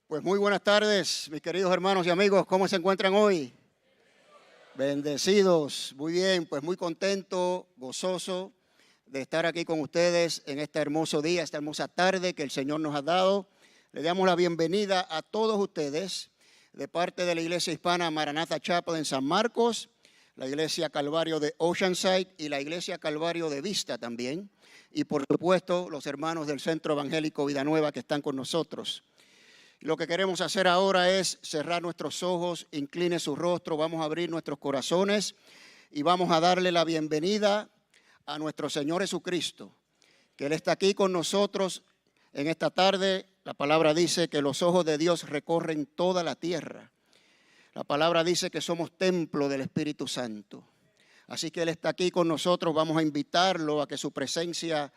Pues muy buenas tardes, mis queridos hermanos y amigos. ¿Cómo se encuentran hoy? Bendecidos. Muy bien, pues muy contento, gozoso de estar aquí con ustedes en este hermoso día, esta hermosa tarde que el Señor nos ha dado. Le damos la bienvenida a todos ustedes de parte de la Iglesia Hispana Maranatha Chapel en San Marcos, la Iglesia Calvario de Oceanside y la Iglesia Calvario de Vista también. Y por supuesto, los hermanos del Centro Evangélico Vida Nueva que están con nosotros. Lo que queremos hacer ahora es cerrar nuestros ojos, incline su rostro, vamos a abrir nuestros corazones y vamos a darle la bienvenida a nuestro Señor Jesucristo, que Él está aquí con nosotros en esta tarde. La palabra dice que los ojos de Dios recorren toda la tierra. La palabra dice que somos templo del Espíritu Santo. Así que Él está aquí con nosotros, vamos a invitarlo a que su presencia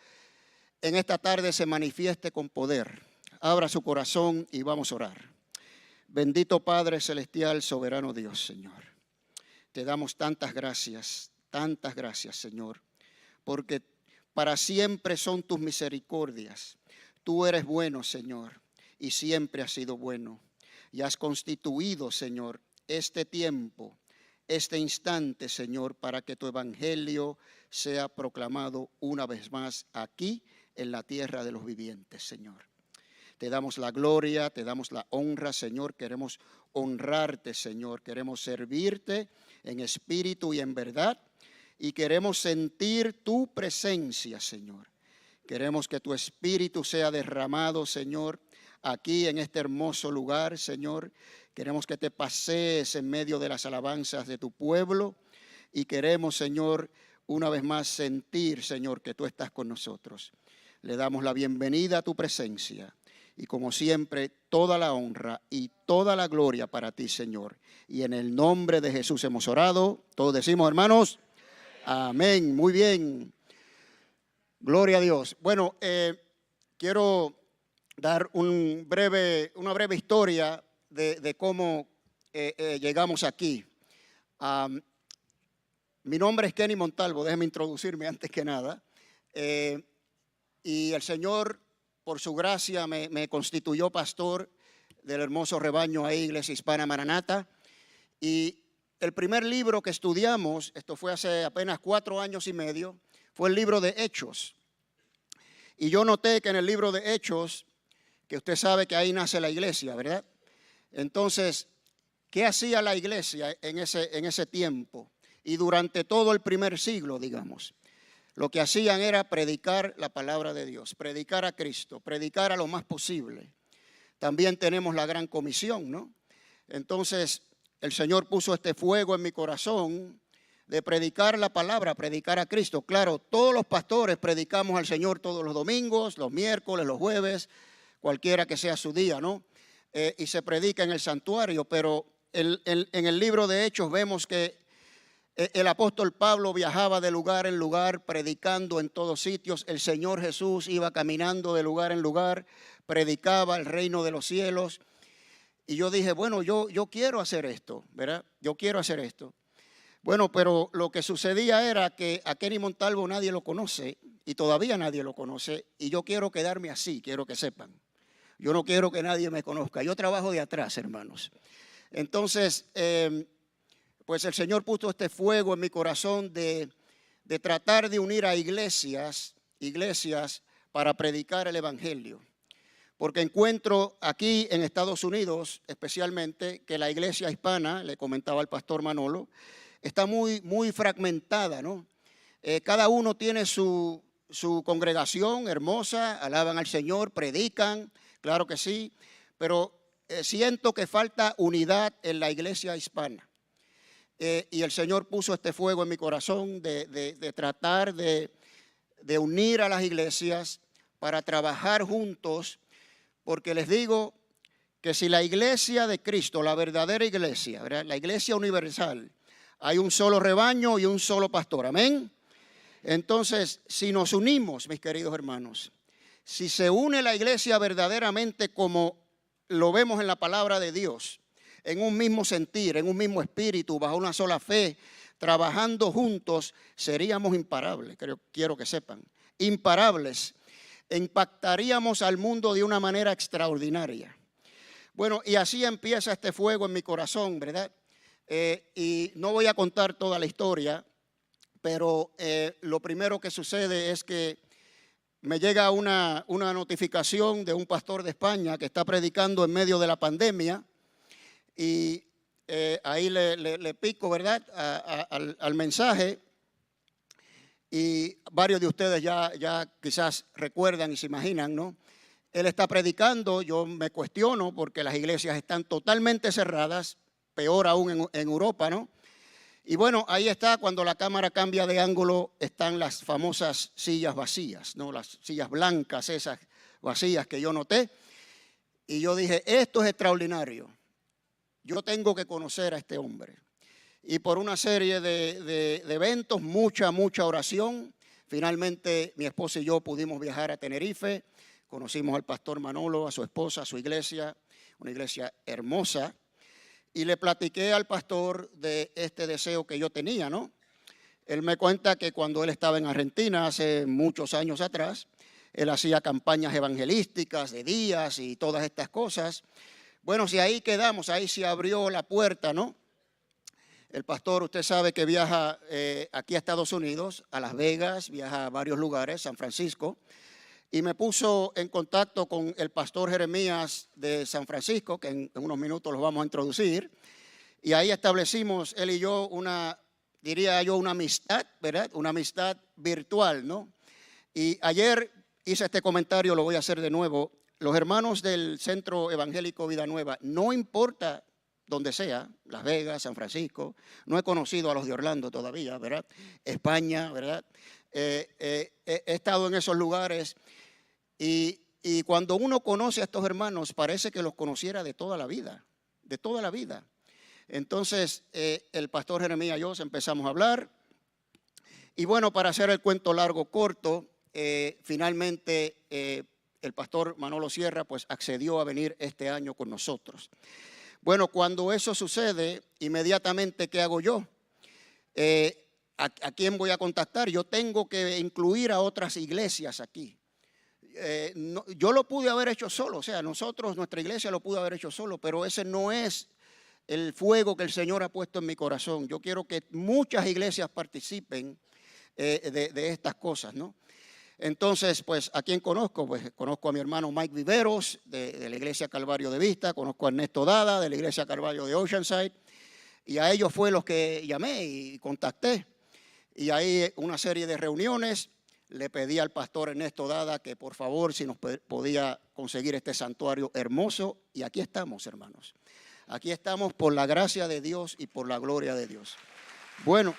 en esta tarde se manifieste con poder. Abra su corazón y vamos a orar. Bendito Padre Celestial, soberano Dios, Señor. Te damos tantas gracias, Señor, porque para siempre son tus misericordias. Tú eres bueno, Señor, y siempre has sido bueno. Y has constituido, Señor, este tiempo, este instante, Señor, para que tu evangelio sea proclamado una vez más aquí en la tierra de los vivientes, Señor. Te damos la gloria, te damos la honra, Señor. Queremos honrarte, Señor. Queremos servirte en espíritu y en verdad. Y queremos sentir tu presencia, Señor. Queremos que tu espíritu sea derramado, Señor, aquí en este hermoso lugar, Señor. Queremos que te pasees en medio de las alabanzas de tu pueblo. Y queremos, Señor, una vez más sentir, Señor, que tú estás con nosotros. Le damos la bienvenida a tu presencia. Y como siempre, toda la honra y toda la gloria para ti, Señor. Y en el nombre de Jesús hemos orado. Todos decimos, hermanos, amén. Muy bien. Gloria a Dios. Bueno, quiero dar una breve historia de cómo llegamos aquí. Mi nombre es Kenny Montalvo, déjeme introducirme antes que nada. Y el Señor, por su gracia, me constituyó pastor del hermoso rebaño ahí, Iglesia Hispana Maranatha. Y el primer libro que estudiamos, esto fue hace apenas 4 años y medio, fue el libro de Hechos. Y yo noté que en el libro de Hechos, que usted sabe que ahí nace la iglesia, ¿verdad? Entonces, ¿qué hacía la iglesia en ese tiempo? Y durante todo el primer siglo, digamos. Lo que hacían era predicar la palabra de Dios, predicar a Cristo, predicar a lo más posible. También tenemos la gran comisión, ¿no? Entonces, el Señor puso este fuego en mi corazón de predicar la palabra, predicar a Cristo. Claro, todos los pastores predicamos al Señor todos los domingos, los miércoles, los jueves, cualquiera que sea su día, ¿no? Y se predica en el santuario, pero en el libro de Hechos vemos que el apóstol Pablo viajaba de lugar en lugar, predicando en todos sitios. El Señor Jesús iba caminando de lugar en lugar, predicaba el reino de los cielos. Y yo dije, bueno, yo quiero hacer esto, ¿verdad? Yo quiero hacer esto. Bueno, pero lo que sucedía era que a Kenny Montalvo nadie lo conoce y todavía nadie lo conoce. Y yo quiero quedarme así, quiero que sepan. Yo no quiero que nadie me conozca. Yo trabajo de atrás, hermanos. Entonces, pues el Señor puso este fuego en mi corazón de tratar de unir a iglesias para predicar el evangelio. Porque encuentro aquí en Estados Unidos, especialmente, que la iglesia hispana, le comentaba al pastor Manolo, está muy fragmentada, ¿no? Cada uno tiene su congregación hermosa, alaban al Señor, predican, claro que sí, pero siento que falta unidad en la iglesia hispana. Y el Señor puso este fuego en mi corazón de tratar de unir a las iglesias para trabajar juntos, porque les digo que si la iglesia de Cristo, la verdadera iglesia, ¿verdad? La iglesia universal, hay un solo rebaño y un solo pastor, amén. Entonces, si nos unimos, mis queridos hermanos, si se une la iglesia verdaderamente como lo vemos en la palabra de Dios, en un mismo sentir, en un mismo espíritu, bajo una sola fe, trabajando juntos, seríamos imparables, quiero que sepan, imparables. Impactaríamos al mundo de una manera extraordinaria. Bueno, y así empieza este fuego en mi corazón, ¿verdad? Y no voy a contar toda la historia, pero lo primero que sucede es que me llega una notificación de un pastor de España que está predicando en medio de la pandemia y ahí le pico, ¿verdad?, al mensaje, y varios de ustedes ya quizás recuerdan y se imaginan, ¿no? Él está predicando, yo me cuestiono porque las iglesias están totalmente cerradas, peor aún en Europa, ¿no? Y bueno, ahí está, cuando la cámara cambia de ángulo, están las famosas sillas vacías, ¿no? Las sillas blancas, esas vacías que yo noté. Y yo dije, esto es extraordinario. Yo tengo que conocer a este hombre. Y por una serie de eventos, mucha oración, finalmente mi esposa y yo pudimos viajar a Tenerife. Conocimos al pastor Manolo, a su esposa, a su iglesia, una iglesia hermosa. Y le platiqué al pastor de este deseo que yo tenía, ¿no? Él me cuenta que cuando él estaba en Argentina, hace muchos años atrás, él hacía campañas evangelísticas de días y todas estas cosas. Bueno, si ahí quedamos, ahí se abrió la puerta, ¿no? El pastor, usted sabe que viaja aquí a Estados Unidos, a Las Vegas, viaja a varios lugares, San Francisco, y me puso en contacto con el pastor Jeremías de San Francisco, que en unos minutos los vamos a introducir, y ahí establecimos él y yo diría yo, una amistad, ¿verdad? Una amistad virtual, ¿no? Y ayer hice este comentario, lo voy a hacer de nuevo. Los hermanos del Centro Evangélico Vida Nueva, no importa donde sea, Las Vegas, San Francisco, no he conocido a los de Orlando todavía, ¿verdad? España, ¿verdad? He estado en esos lugares y cuando uno conoce a estos hermanos parece que los conociera de toda la vida, de toda la vida. Entonces el pastor Jeremías y yo empezamos a hablar y bueno, para hacer el cuento largo corto, finalmente el pastor Manolo Sierra pues accedió a venir este año con nosotros. Bueno, cuando eso sucede, inmediatamente, ¿qué hago yo? ¿A quién voy a contactar? Yo tengo que incluir a otras iglesias aquí. Yo lo pude haber hecho solo, o sea, nuestra iglesia lo pudo haber hecho solo, pero ese no es el fuego que el Señor ha puesto en mi corazón. Yo quiero que muchas iglesias participen de estas cosas, ¿no? Entonces, pues, ¿a quién conozco? Pues conozco a mi hermano Mike Viveros, de la iglesia Calvario de Vista, conozco a Ernesto Dada, de la iglesia Calvario de Oceanside, y a ellos fue los que llamé y contacté. Y ahí una serie de reuniones, le pedí al pastor Ernesto Dada que por favor si nos podía conseguir este santuario hermoso, y aquí estamos, hermanos. Aquí estamos por la gracia de Dios y por la gloria de Dios. Bueno,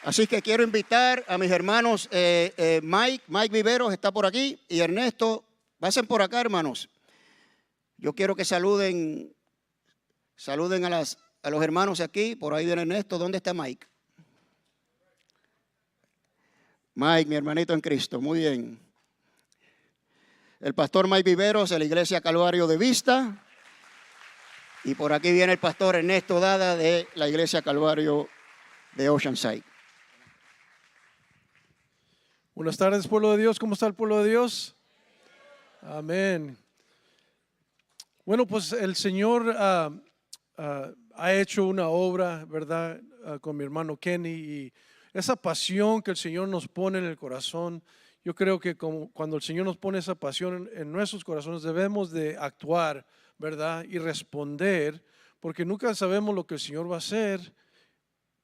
así que quiero invitar a mis hermanos, Mike Viveros está por aquí y Ernesto, pasen por acá, hermanos. Yo quiero que saluden a los hermanos aquí. Por ahí viene Ernesto. ¿Dónde está Mike? Mike, mi hermanito en Cristo, muy bien. El pastor Mike Viveros de la iglesia Calvario de Vista. Y por aquí viene el pastor Ernesto Dada de la iglesia Calvario de Oceanside. Buenas tardes, pueblo de Dios. ¿Cómo está el pueblo de Dios? Amén. Bueno, pues el Señor ha hecho una obra, ¿verdad? Con mi hermano Kenny, y esa pasión que el Señor nos pone en el corazón, yo creo que cuando el Señor nos pone esa pasión en nuestros corazones, debemos de actuar, ¿verdad? Y responder, porque nunca sabemos lo que el Señor va a hacer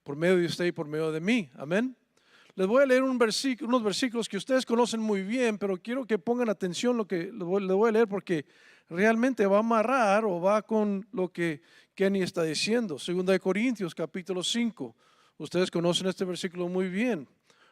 por medio de usted y por medio de mí. Amén. Les voy a leer unos versículos que ustedes conocen muy bien, pero quiero que pongan atención lo que les voy a leer, porque realmente va a amarrar o va con lo que Kenny está diciendo. 2 Corintios capítulo 5. Ustedes conocen este versículo muy bien.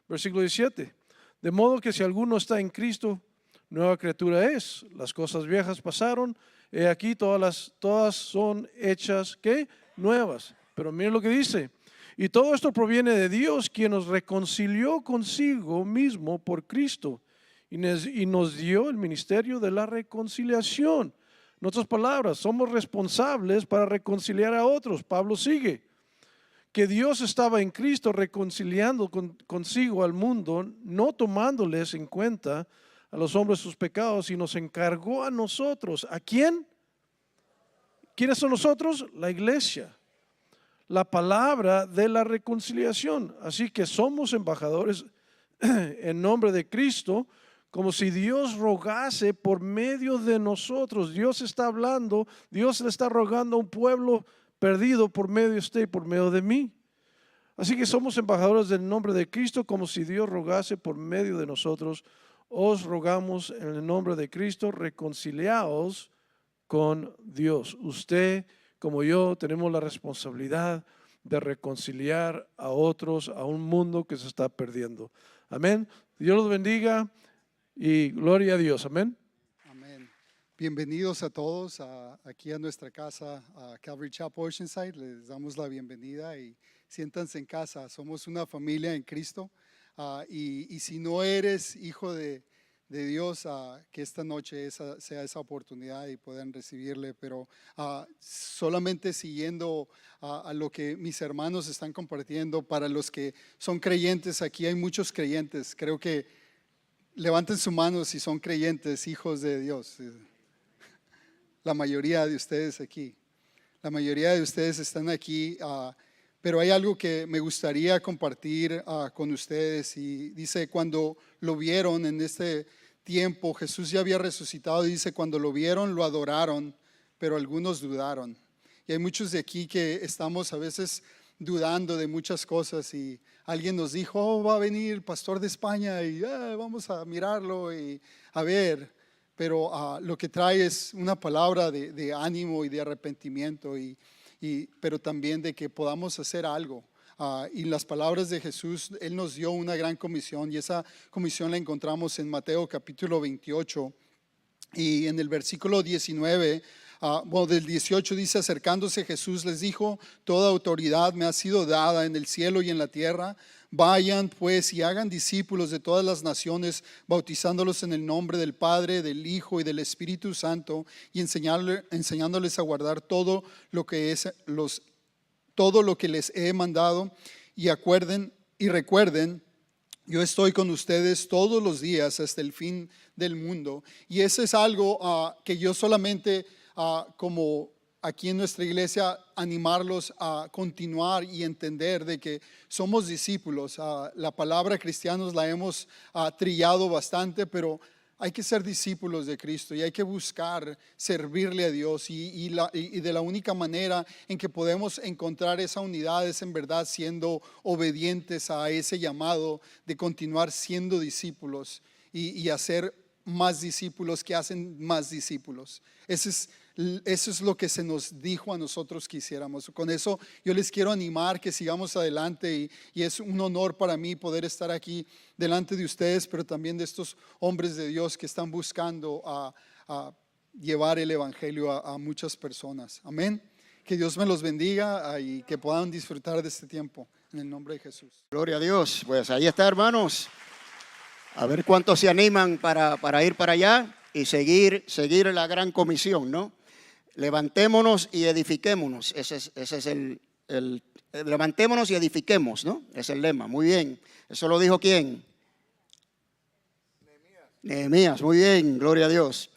Versículo 17. De modo que si alguno está en Cristo, nueva criatura es. Las cosas viejas pasaron, he aquí todas son hechas, ¿qué? Nuevas. Pero miren lo que dice. Y todo esto proviene de Dios, quien nos reconcilió consigo mismo por Cristo y nos dio el ministerio de la reconciliación. En otras palabras, somos responsables para reconciliar a otros. Pablo sigue, que Dios estaba en Cristo reconciliando consigo al mundo, no tomándoles en cuenta a los hombres sus pecados y nos encargó a nosotros. ¿A quién? ¿Quiénes son nosotros? La iglesia. La palabra de la reconciliación. Así que somos embajadores en nombre de Cristo, como si Dios rogase por medio de nosotros. Dios está hablando, Dios le está rogando a un pueblo perdido por medio de usted y por medio de mí. Así que somos embajadores del nombre de Cristo, como si Dios rogase por medio de nosotros. Os rogamos en el nombre de Cristo, reconciliaos con Dios. Usted, como yo, tenemos la responsabilidad de reconciliar a otros, a un mundo que se está perdiendo. Amén. Dios los bendiga y gloria a Dios. Amén. Amén. Bienvenidos a todos aquí a nuestra casa, a Calvary Chapel Oceanside. Les damos la bienvenida y siéntanse en casa. Somos una familia en Cristo. Y si no eres hijo de Dios, que esta noche sea esa oportunidad y puedan recibirle, pero solamente siguiendo a lo que mis hermanos están compartiendo, para los que son creyentes, aquí hay muchos creyentes, creo que levanten su mano si son creyentes, hijos de Dios. La mayoría de ustedes aquí, la mayoría de ustedes están aquí, pero hay algo que me gustaría compartir con ustedes, y dice, cuando lo vieron en este tiempo, Jesús ya había resucitado, y dice, cuando lo vieron, lo adoraron, pero algunos dudaron. Y hay muchos de aquí que estamos a veces dudando de muchas cosas, y alguien nos dijo, oh, va a venir el pastor de España y vamos a mirarlo y a ver, pero lo que trae es una palabra de ánimo y de arrepentimiento, pero también de que podamos hacer algo. Y las palabras de Jesús, Él nos dio una gran comisión, y esa comisión la encontramos en Mateo capítulo 28, y en el versículo 19, del 18 dice, acercándose Jesús les dijo, toda autoridad me ha sido dada en el cielo y en la tierra. Vayan pues y hagan discípulos de todas las naciones, bautizándolos en el nombre del Padre, del Hijo y del Espíritu Santo, y enseñándoles a guardar todo lo que les he mandado. Y recuerden, yo estoy con ustedes todos los días hasta el fin del mundo. Y eso es algo que yo solamente como aquí en nuestra iglesia, animarlos a continuar y entender de que somos discípulos. La palabra cristianos la hemos trillado bastante, pero hay que ser discípulos de Cristo y hay que buscar servirle a Dios, y de la única manera en que podemos encontrar esa unidad es en verdad siendo obedientes a ese llamado de continuar siendo discípulos y hacer más discípulos que hacen más discípulos. Eso es lo que se nos dijo a nosotros que hiciéramos. Con eso yo les quiero animar que sigamos adelante, y es un honor para mí poder estar aquí delante de ustedes, pero también de estos hombres de Dios que están buscando a llevar el evangelio a muchas personas. Amén. Que Dios me los bendiga y que puedan disfrutar de este tiempo en el nombre de Jesús. Gloria a Dios. Pues ahí está, hermanos. A ver cuántos se animan para ir para allá y seguir la gran comisión, ¿no? Levantémonos y edifiquémonos. Ese es el levantémonos y edifiquemos, ¿no? Es el lema. Muy bien. ¿Eso lo dijo quién? Nehemías. Muy bien. Gloria a Dios.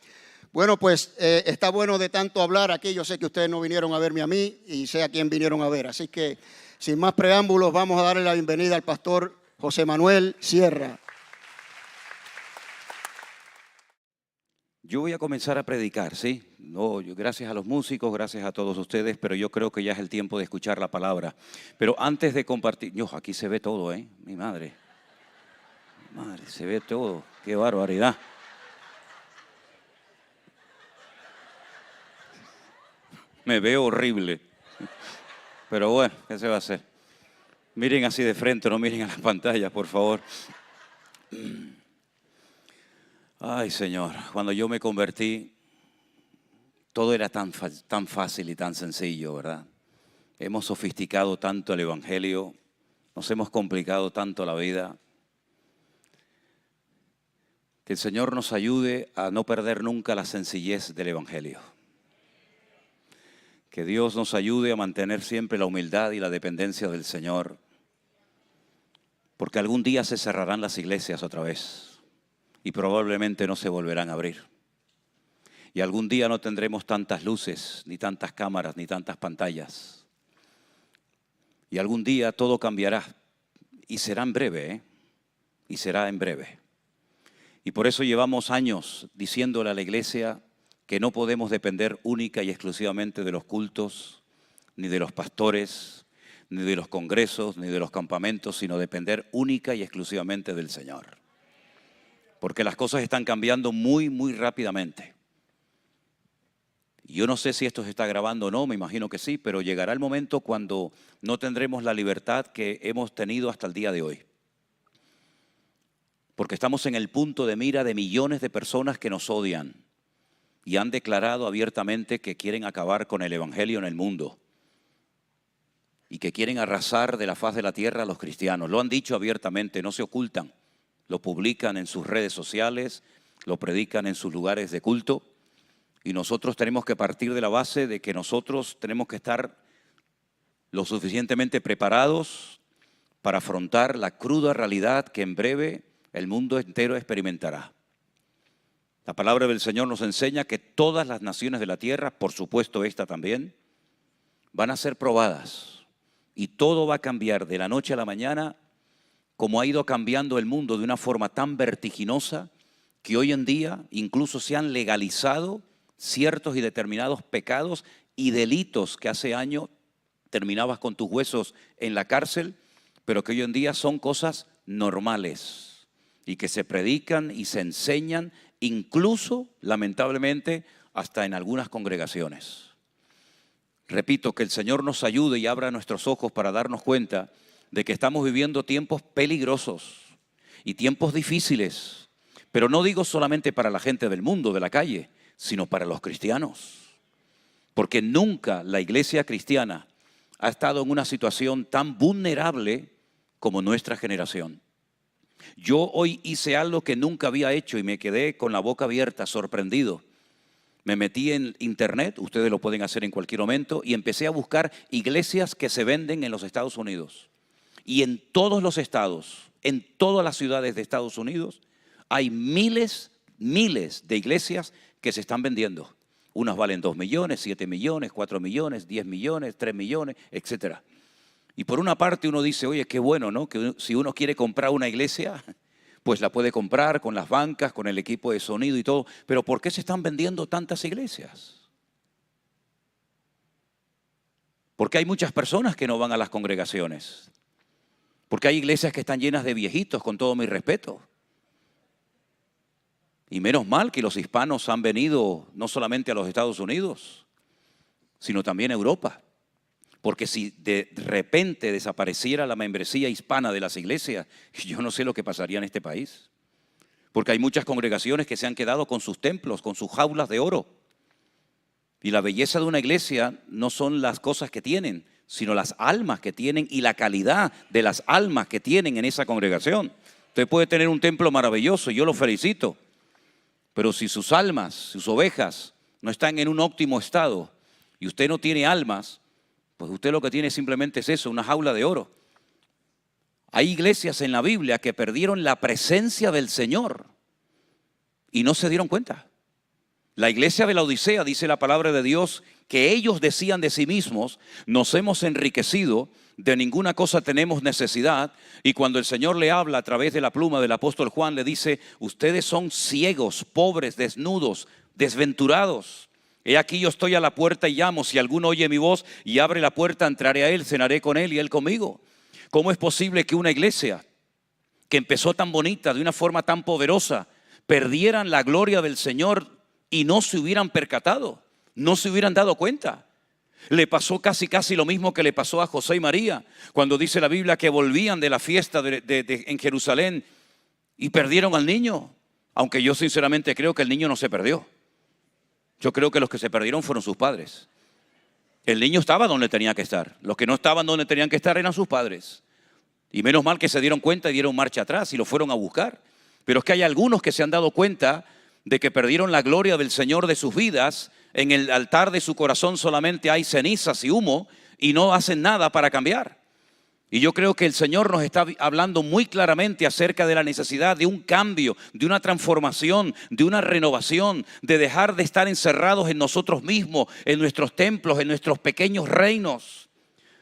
Bueno, pues está bueno de tanto hablar aquí. Yo sé que ustedes no vinieron a verme a mí y sé a quién vinieron a ver. Así que sin más preámbulos, vamos a darle la bienvenida al pastor José Manuel Sierra. Yo voy a comenzar a predicar, ¿sí? No, gracias a los músicos, gracias a todos ustedes, pero yo creo que ya es el tiempo de escuchar la palabra. Pero antes de compartir, aquí se ve todo, mi madre. Madre, se ve todo, qué barbaridad. Me veo horrible. Pero bueno, ¿qué se va a hacer? Miren así de frente, no miren a las pantallas, por favor. Ay, Señor, cuando yo me convertí, todo era tan fácil y tan sencillo, ¿verdad? Hemos sofisticado tanto el evangelio, nos hemos complicado tanto la vida. Que el Señor nos ayude a no perder nunca la sencillez del evangelio. Que Dios nos ayude a mantener siempre la humildad y la dependencia del Señor, porque algún día se cerrarán las iglesias otra vez. y probablemente no se volverán a abrir. Y algún día no tendremos tantas luces, ni tantas cámaras, ni tantas pantallas. Y algún día todo cambiará y será en breve, ¿eh? Y será en breve. Y por eso llevamos años diciéndole a la iglesia que no podemos depender única y exclusivamente de los cultos, ni de los pastores, ni de los congresos, ni de los campamentos, sino depender única y exclusivamente del Señor. Porque las cosas están cambiando muy, muy rápidamente. Yo no sé si esto se está grabando o no, me imagino que sí, pero llegará el momento cuando no tendremos la libertad que hemos tenido hasta el día de hoy. Porque estamos en el punto de mira de millones de personas que nos odian y han declarado abiertamente que quieren acabar con el evangelio en el mundo y que quieren arrasar de la faz de la tierra a los cristianos. Lo han dicho abiertamente, no se ocultan, lo publican en sus redes sociales, lo predican en sus lugares de culto. Y nosotros tenemos que partir de la base de que nosotros tenemos que estar lo suficientemente preparados para afrontar la cruda realidad que en breve el mundo entero experimentará. La palabra del Señor nos enseña que todas las naciones de la tierra, por supuesto esta también, van a ser probadas. Y todo va a cambiar de la noche a la mañana, como ha ido cambiando el mundo de una forma tan vertiginosa que hoy en día incluso se han legalizado ciertos y determinados pecados y delitos que hace años terminabas con tus huesos en la cárcel, pero que hoy en día son cosas normales y que se predican y se enseñan, incluso, lamentablemente, hasta en algunas congregaciones. Repito, que el Señor nos ayude y abra nuestros ojos para darnos cuenta de que estamos viviendo tiempos peligrosos y tiempos difíciles, pero no digo solamente para la gente del mundo, de la calle, sino para los cristianos. Porque nunca la iglesia cristiana ha estado en una situación tan vulnerable como nuestra generación. Yo hoy hice algo que nunca había hecho y me quedé con la boca abierta, sorprendido. Me metí en internet, ustedes lo pueden hacer en cualquier momento, y empecé a buscar iglesias que se venden en los Estados Unidos. Y en todos los estados, en todas las ciudades de Estados Unidos, hay miles de iglesias que se están vendiendo. Unas valen 2 millones, 7 millones, 4 millones, 10 millones, 3 millones, etc. Y por una parte uno dice, oye, qué bueno, ¿no? Que si uno quiere comprar una iglesia, pues la puede comprar con las bancas, con el equipo de sonido y todo. Pero ¿por qué se están vendiendo tantas iglesias? Porque hay muchas personas que no van a las congregaciones. Porque hay iglesias que están llenas de viejitos, con todo mi respeto. Y menos mal que los hispanos han venido no solamente a los Estados Unidos, sino también a Europa. Porque si de repente desapareciera la membresía hispana de las iglesias, yo no sé lo que pasaría en este país. Porque hay muchas congregaciones que se han quedado con sus templos, con sus jaulas de oro. Y la belleza de una iglesia no son las cosas que tienen, sino las almas que tienen y la calidad de las almas que tienen en esa congregación. Usted puede tener un templo maravilloso y yo lo felicito. Pero si sus almas, sus ovejas, no están en un óptimo estado y usted no tiene almas, pues usted lo que tiene simplemente es eso, una jaula de oro. Hay iglesias en la Biblia que perdieron la presencia del Señor y no se dieron cuenta. La iglesia de la Odisea, dice la palabra de Dios, que ellos decían de sí mismos, nos hemos enriquecido, de ninguna cosa tenemos necesidad. Y cuando el Señor le habla a través de la pluma del apóstol Juan, le dice, ustedes son ciegos, pobres, desnudos, desventurados. He aquí yo estoy a la puerta y llamo, si alguno oye mi voz y abre la puerta, entraré a él, cenaré con él y él conmigo. ¿Cómo es posible que una iglesia que empezó tan bonita, de una forma tan poderosa, perdieran la gloria del Señor y no se hubieran percatado, no se hubieran dado cuenta? Le pasó casi lo mismo que le pasó a José y María, cuando dice la Biblia que volvían de la fiesta en Jerusalén y perdieron al niño. Aunque yo sinceramente creo que el niño no se perdió. Yo creo que los que se perdieron fueron sus padres. El niño estaba donde tenía que estar. Los que no estaban donde tenían que estar eran sus padres. Y menos mal que se dieron cuenta y dieron marcha atrás y lo fueron a buscar. Pero es que hay algunos que se han dado cuenta de que perdieron la gloria del Señor de sus vidas. En el altar de su corazón solamente hay cenizas y humo y no hacen nada para cambiar. Y yo creo que el Señor nos está hablando muy claramente acerca de la necesidad de un cambio, de una transformación, de una renovación, de dejar de estar encerrados en nosotros mismos, en nuestros templos, en nuestros pequeños reinos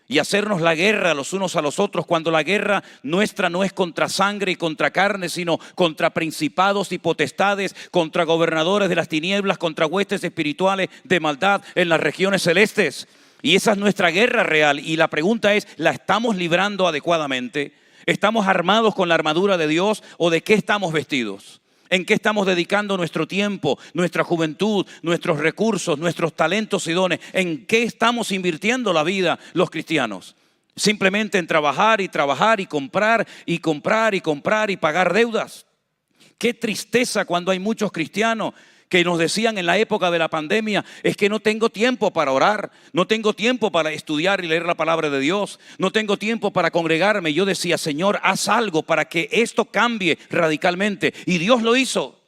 y hacernos la guerra los unos a los otros, cuando la guerra nuestra no es contra sangre y contra carne, sino contra principados y potestades, contra gobernadores de las tinieblas, contra huestes espirituales de maldad en las regiones celestes. Y esa es nuestra guerra real. Y la pregunta es, ¿la estamos librando adecuadamente? ¿Estamos armados con la armadura de Dios o de qué estamos vestidos? ¿En qué estamos dedicando nuestro tiempo, nuestra juventud, nuestros recursos, nuestros talentos y dones? ¿En qué estamos invirtiendo la vida los cristianos? Simplemente en trabajar y trabajar y comprar y comprar y comprar y pagar deudas. Qué tristeza cuando hay muchos cristianos que nos decían en la época de la pandemia, es que no tengo tiempo para orar, no tengo tiempo para estudiar y leer la palabra de Dios, no tengo tiempo para congregarme. Y yo decía, Señor, haz algo para que esto cambie radicalmente. Y Dios lo hizo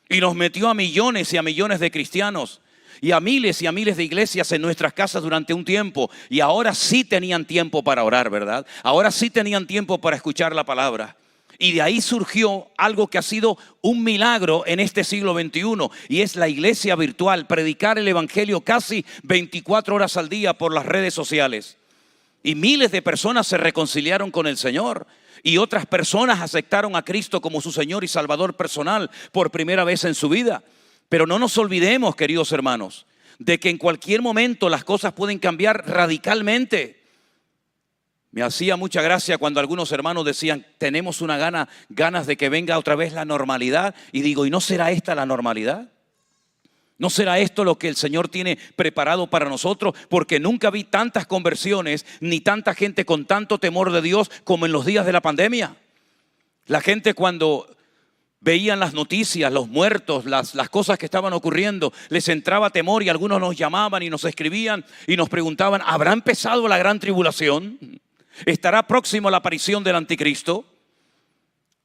y nos metió a millones y a millones de cristianos y a miles de iglesias en nuestras casas durante un tiempo. Y ahora sí tenían tiempo para orar, ¿verdad? Ahora sí tenían tiempo para escuchar la palabra. Y de ahí surgió algo que ha sido un milagro en este siglo XXI, y es la iglesia virtual, predicar el evangelio casi 24 horas al día por las redes sociales. Y miles de personas se reconciliaron con el Señor, y otras personas aceptaron a Cristo como su Señor y Salvador personal por primera vez en su vida. Pero no nos olvidemos, queridos hermanos, de que en cualquier momento las cosas pueden cambiar radicalmente. Me hacía mucha gracia cuando algunos hermanos decían, tenemos ganas de que venga otra vez la normalidad. Y digo, ¿y no será esta la normalidad? ¿No será esto lo que el Señor tiene preparado para nosotros? Porque nunca vi tantas conversiones ni tanta gente con tanto temor de Dios como en los días de la pandemia. La gente cuando veían las noticias, los muertos, las cosas que estaban ocurriendo, les entraba temor y algunos nos llamaban y nos escribían y nos preguntaban, ¿habrá empezado la gran tribulación? ¿Estará próximo a la aparición del anticristo?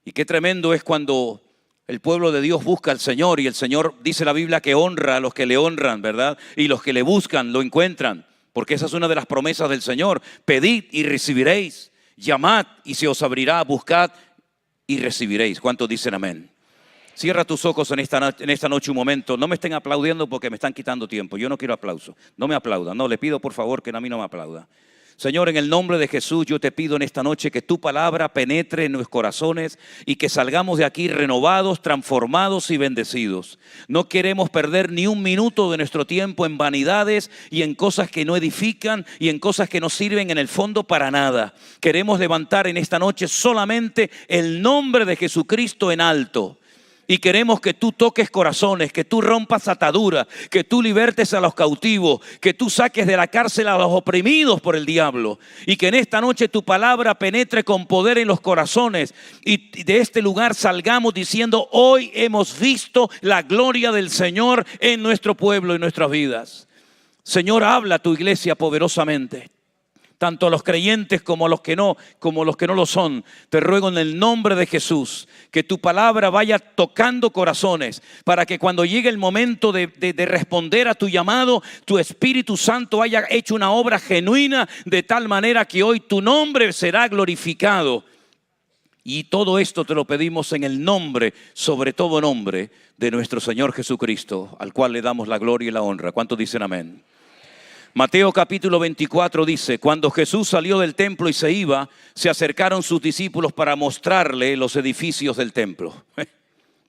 Y qué tremendo es cuando el pueblo de Dios busca al Señor, y el Señor dice la Biblia que honra a los que le honran, ¿verdad? Y los que le buscan lo encuentran, porque esa es una de las promesas del Señor. Pedid y recibiréis, llamad y se os abrirá, buscad y recibiréis. ¿Cuántos dicen amén? Cierra tus ojos en esta noche un momento. No me estén aplaudiendo porque me están quitando tiempo. Yo no quiero aplausos. No me aplaudan. No, le pido por favor que a mí no me aplaudan. Señor, en el nombre de Jesús, yo te pido en esta noche que tu palabra penetre en nuestros corazones y que salgamos de aquí renovados, transformados y bendecidos. No queremos perder ni un minuto de nuestro tiempo en vanidades y en cosas que no edifican y en cosas que no sirven en el fondo para nada. Queremos levantar en esta noche solamente el nombre de Jesucristo en alto. Y queremos que tú toques corazones, que tú rompas ataduras, que tú libertes a los cautivos, que tú saques de la cárcel a los oprimidos por el diablo. Y que en esta noche tu palabra penetre con poder en los corazones. Y de este lugar salgamos diciendo, hoy hemos visto la gloria del Señor en nuestro pueblo y en nuestras vidas. Señor, habla a tu iglesia poderosamente. Tanto a los creyentes como a los que no lo son. Te ruego en el nombre de Jesús que tu palabra vaya tocando corazones para que cuando llegue el momento de responder a tu llamado, tu Espíritu Santo haya hecho una obra genuina de tal manera que hoy tu nombre será glorificado. Y todo esto te lo pedimos en el nombre, sobre todo nombre, de nuestro Señor Jesucristo, al cual le damos la gloria y la honra. ¿Cuántos dicen amén? Mateo capítulo 24 dice, cuando Jesús salió del templo y se iba, se acercaron sus discípulos para mostrarle los edificios del templo.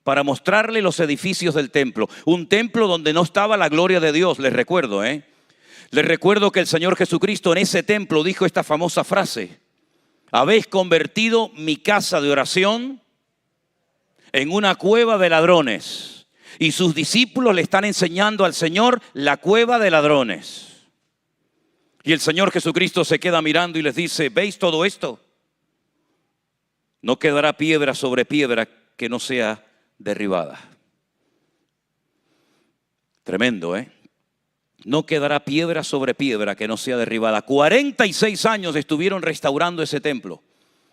Para mostrarle los edificios del templo. Un templo donde no estaba la gloria de Dios, les recuerdo. Les recuerdo que el Señor Jesucristo en ese templo dijo esta famosa frase. Habéis convertido mi casa de oración en una cueva de ladrones. Y sus discípulos le están enseñando al Señor la cueva de ladrones. Y el Señor Jesucristo se queda mirando y les dice, ¿veis todo esto? No quedará piedra sobre piedra que no sea derribada. Tremendo, ¿eh? No quedará piedra sobre piedra que no sea derribada. 46 años estuvieron restaurando ese templo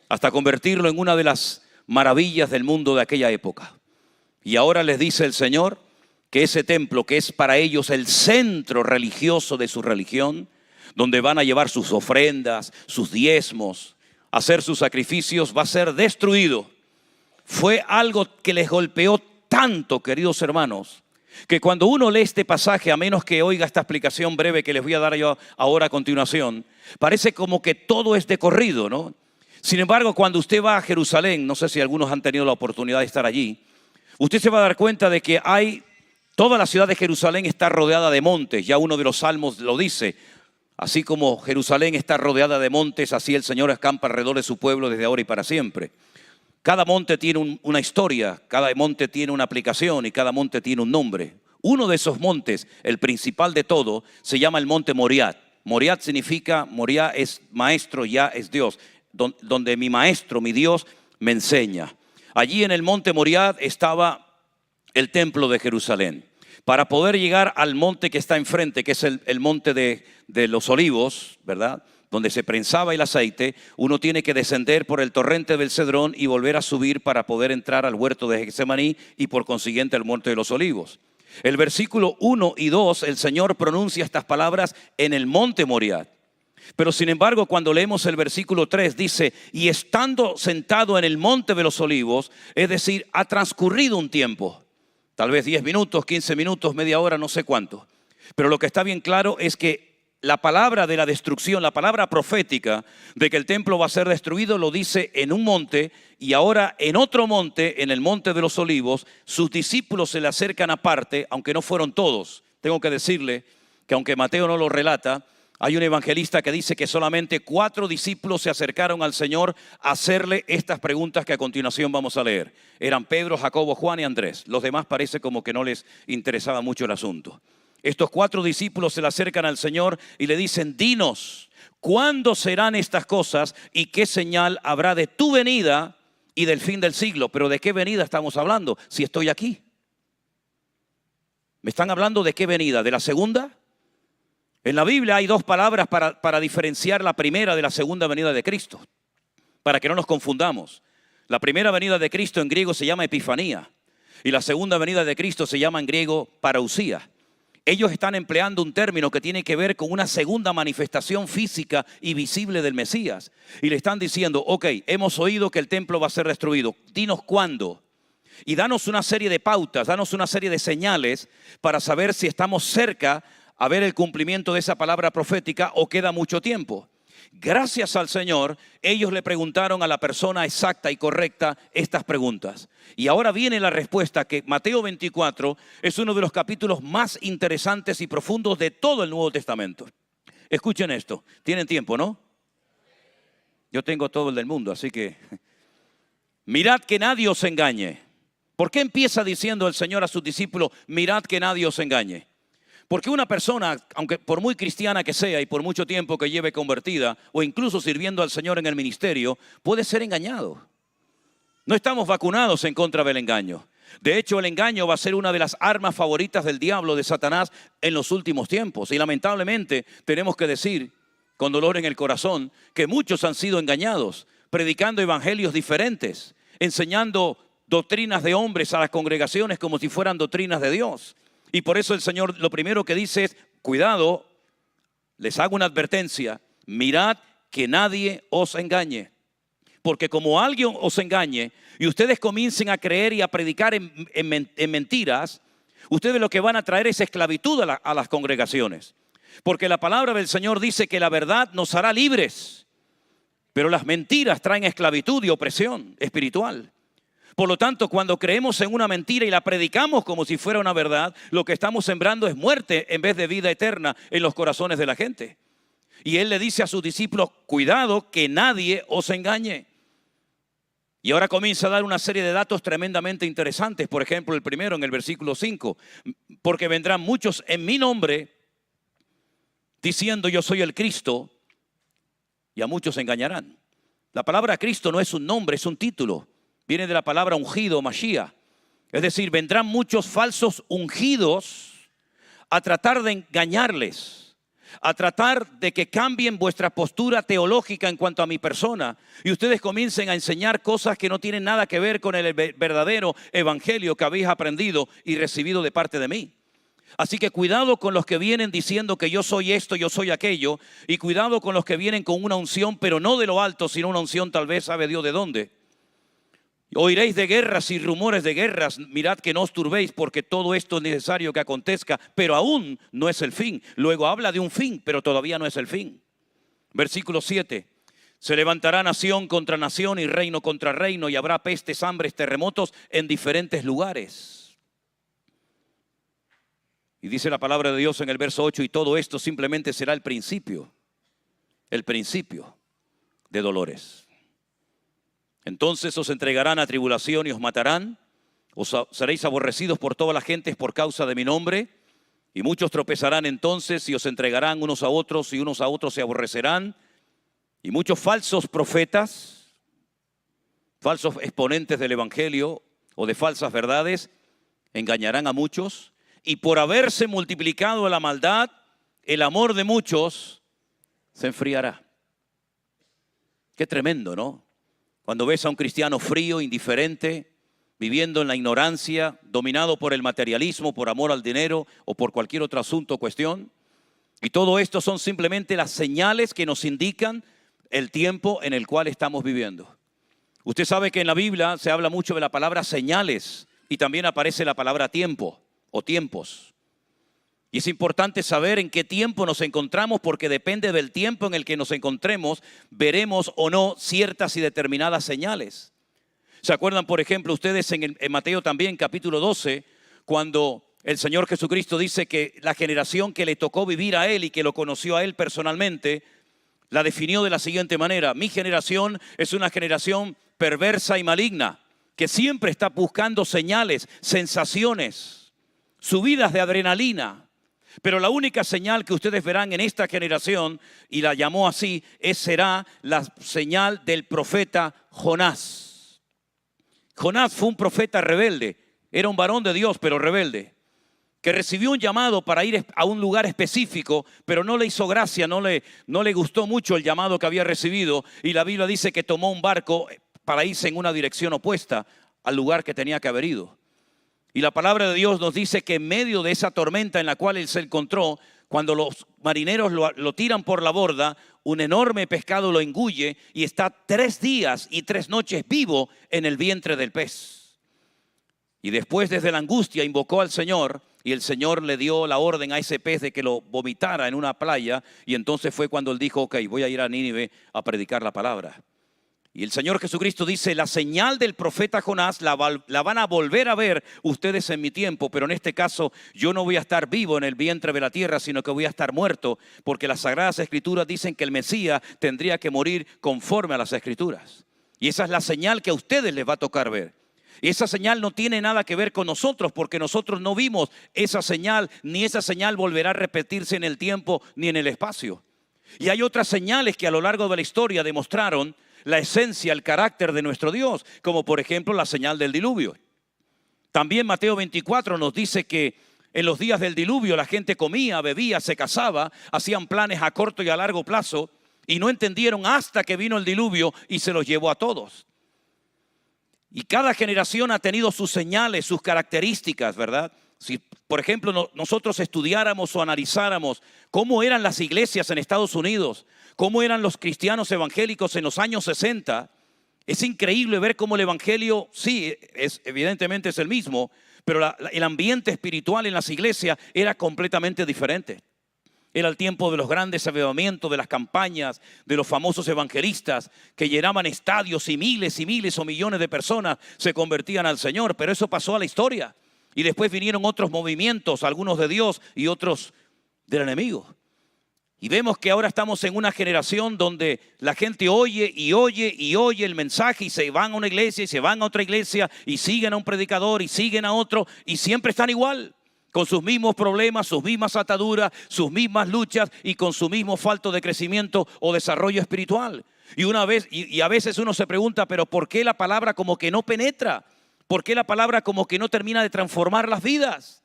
hasta convertirlo en una de las maravillas del mundo de aquella época. Y ahora les dice el Señor que ese templo, que es para ellos el centro religioso de su religión, donde van a llevar sus ofrendas, sus diezmos, hacer sus sacrificios, va a ser destruido. Fue algo que les golpeó tanto, queridos hermanos, que cuando uno lee este pasaje, a menos que oiga esta explicación breve que les voy a dar yo ahora a continuación, parece como que todo es de corrido, ¿no? Sin embargo, cuando usted va a Jerusalén, no sé si algunos han tenido la oportunidad de estar allí, usted se va a dar cuenta de que toda la ciudad de Jerusalén está rodeada de montes. Ya uno de los salmos lo dice: así como Jerusalén está rodeada de montes, así el Señor acampa alrededor de su pueblo desde ahora y para siempre. Cada monte tiene una historia, cada monte tiene una aplicación y cada monte tiene un nombre. Uno de esos montes, el principal de todo, se llama el monte Moriah. Moriah significa, Moriah es maestro, Yah es Dios, donde mi maestro, mi Dios, me enseña. Allí en el monte Moriah estaba el templo de Jerusalén. Para poder llegar al monte que está enfrente, que es el monte de los olivos, ¿verdad?, donde se prensaba el aceite, uno tiene que descender por el torrente del Cedrón y volver a subir para poder entrar al huerto de Getsemaní y por consiguiente al monte de los olivos. El versículo 1 y 2, el Señor pronuncia estas palabras en el monte Moriah. Pero sin embargo, cuando leemos el versículo 3, dice: y estando sentado en el monte de los olivos, es decir, ha transcurrido un tiempo, tal vez 10 minutos, 15 minutos, media hora, no sé cuánto. Pero lo que está bien claro es que la palabra de la destrucción, la palabra profética de que el templo va a ser destruido, lo dice en un monte, y ahora en otro monte, en el monte de los olivos, sus discípulos se le acercan aparte, aunque no fueron todos. Tengo que decirle que aunque Mateo no lo relata, hay un evangelista que dice que solamente 4 discípulos se acercaron al Señor a hacerle estas preguntas que a continuación vamos a leer. Eran Pedro, Jacobo, Juan y Andrés. Los demás parece como que no les interesaba mucho el asunto. Estos 4 discípulos se le acercan al Señor y le dicen: dinos, ¿cuándo serán estas cosas y qué señal habrá de tu venida y del fin del siglo? Pero ¿de qué venida estamos hablando si estoy aquí? ¿Me están hablando de qué venida? ¿De la segunda? En la Biblia hay 2 palabras para diferenciar la primera de la segunda venida de Cristo, para que no nos confundamos. La primera venida de Cristo en griego se llama Epifanía y la segunda venida de Cristo se llama en griego Parousia. Ellos están empleando un término que tiene que ver con una segunda manifestación física y visible del Mesías. Y le están diciendo: ok, hemos oído que el templo va a ser destruido, dinos cuándo. Y danos una serie de pautas, danos una serie de señales para saber si estamos cerca a ver el cumplimiento de esa palabra profética o queda mucho tiempo. Gracias al Señor, ellos le preguntaron a la persona exacta y correcta estas preguntas. Y ahora viene la respuesta, que Mateo 24 es uno de los capítulos más interesantes y profundos de todo el Nuevo Testamento. Escuchen esto. ¿Tienen tiempo, no? Yo tengo todo el del mundo, así que... mirad que nadie os engañe. ¿Por qué empieza diciendo el Señor a sus discípulos: mirad que nadie os engañe? Porque una persona, aunque por muy cristiana que sea y por mucho tiempo que lleve convertida o incluso sirviendo al Señor en el ministerio, puede ser engañado. No estamos vacunados en contra del engaño. De hecho, el engaño va a ser una de las armas favoritas del diablo, de Satanás, en los últimos tiempos. Y lamentablemente tenemos que decir, con dolor en el corazón, que muchos han sido engañados, predicando evangelios diferentes, enseñando doctrinas de hombres a las congregaciones como si fueran doctrinas de Dios. Y por eso el Señor lo primero que dice es: cuidado, les hago una advertencia, mirad que nadie os engañe. Porque como alguien os engañe y ustedes comiencen a creer y a predicar en mentiras, ustedes lo que van a traer es esclavitud a las congregaciones. Porque la palabra del Señor dice que la verdad nos hará libres, pero las mentiras traen esclavitud y opresión espiritual. Por lo tanto, cuando creemos en una mentira y la predicamos como si fuera una verdad, lo que estamos sembrando es muerte en vez de vida eterna en los corazones de la gente. Y Él le dice a sus discípulos: cuidado que nadie os engañe. Y ahora comienza a dar una serie de datos tremendamente interesantes. Por ejemplo, el primero en el versículo 5. Porque vendrán muchos en mi nombre diciendo: yo soy el Cristo, y a muchos engañarán. La palabra Cristo no es un nombre, es un título. Viene de la palabra ungido, Mashiach. Es decir, vendrán muchos falsos ungidos a tratar de engañarles, a tratar de que cambien vuestra postura teológica en cuanto a mi persona y ustedes comiencen a enseñar cosas que no tienen nada que ver con el verdadero evangelio que habéis aprendido y recibido de parte de mí. Así que cuidado con los que vienen diciendo que yo soy esto, yo soy aquello. Y cuidado con los que vienen con una unción, pero no de lo alto, sino una unción tal vez sabe Dios de dónde. Oiréis de guerras y rumores de guerras. Mirad que no os turbéis, porque todo esto es necesario que acontezca, pero aún no es el fin. Luego habla de un fin, pero todavía no es el fin. Versículo 7. Se levantará nación contra nación y reino contra reino, y habrá pestes, hambres, terremotos en diferentes lugares. Y dice la palabra de Dios en el verso 8, y todo esto simplemente será el principio de dolores. Entonces os entregarán a tribulación y os matarán, seréis aborrecidos por todas las gentes por causa de mi nombre, y muchos tropezarán entonces y os entregarán unos a otros, y unos a otros se aborrecerán, y muchos falsos profetas, falsos exponentes del evangelio o de falsas verdades, engañarán a muchos, y por haberse multiplicado la maldad, el amor de muchos se enfriará. Qué tremendo, ¿no? Cuando ves a un cristiano frío, indiferente, viviendo en la ignorancia, dominado por el materialismo, por amor al dinero o por cualquier otro asunto o cuestión. Y todo esto son simplemente las señales que nos indican el tiempo en el cual estamos viviendo. Usted sabe que en la Biblia se habla mucho de la palabra señales y también aparece la palabra tiempo o tiempos. Y es importante saber en qué tiempo nos encontramos, porque depende del tiempo en el que nos encontremos, veremos o no ciertas y determinadas señales. ¿Se acuerdan, por ejemplo, ustedes en Mateo también, capítulo 12, cuando el Señor Jesucristo dice que la generación que le tocó vivir a Él y que lo conoció a Él personalmente, la definió de la siguiente manera: mi generación es una generación perversa y maligna, que siempre está buscando señales, sensaciones, subidas de adrenalina. Pero la única señal que ustedes verán en esta generación, y la llamó así, será la señal del profeta Jonás. Jonás fue un profeta rebelde, era un varón de Dios, pero rebelde, que recibió un llamado para ir a un lugar específico, pero no le hizo gracia, no le gustó mucho el llamado que había recibido, y la Biblia dice que tomó un barco para irse en una dirección opuesta al lugar que tenía que haber ido. Y la palabra de Dios nos dice que en medio de esa tormenta en la cual él se encontró, cuando los marineros lo tiran por la borda, un enorme pescado lo engulle y está 3 días y 3 noches vivo en el vientre del pez. Y después, desde la angustia, invocó al Señor, y el Señor le dio la orden a ese pez de que lo vomitara en una playa, y entonces fue cuando él dijo: ok, voy a ir a Nínive a predicar la palabra. Y el Señor Jesucristo dice: la señal del profeta Jonás la van a volver a ver ustedes en mi tiempo, pero en este caso yo no voy a estar vivo en el vientre de la tierra, sino que voy a estar muerto, porque las Sagradas Escrituras dicen que el Mesías tendría que morir conforme a las Escrituras. Y esa es la señal que a ustedes les va a tocar ver. Y esa señal no tiene nada que ver con nosotros, porque nosotros no vimos esa señal, ni esa señal volverá a repetirse en el tiempo ni en el espacio. Y hay otras señales que a lo largo de la historia demostraron la esencia, el carácter de nuestro Dios, como por ejemplo la señal del diluvio. También Mateo 24 nos dice que en los días del diluvio la gente comía, bebía, se casaba, hacían planes a corto y a largo plazo, y no entendieron hasta que vino el diluvio y se los llevó a todos. Y cada generación ha tenido sus señales, sus características, ¿verdad? Si, por ejemplo, nosotros estudiáramos o analizáramos cómo eran las iglesias en Estados Unidos, cómo eran los cristianos evangélicos en los años 60, es increíble ver cómo el evangelio, sí, evidentemente es el mismo, pero el ambiente espiritual en las iglesias era completamente diferente. Era el tiempo de los grandes avivamientos, de las campañas, de los famosos evangelistas que llenaban estadios y miles o millones de personas se convertían al Señor. Pero eso pasó a la historia. Y después vinieron otros movimientos, algunos de Dios y otros del enemigo. Y vemos que ahora estamos en una generación donde la gente oye el mensaje y se van a una iglesia y se van a otra iglesia y siguen a un predicador y siguen a otro y siempre están igual, con sus mismos problemas, sus mismas ataduras, sus mismas luchas y con su mismo falto de crecimiento o desarrollo espiritual. Y a veces uno se pregunta, pero ¿por qué la palabra como que no penetra? ¿Por qué la palabra como que no termina de transformar las vidas?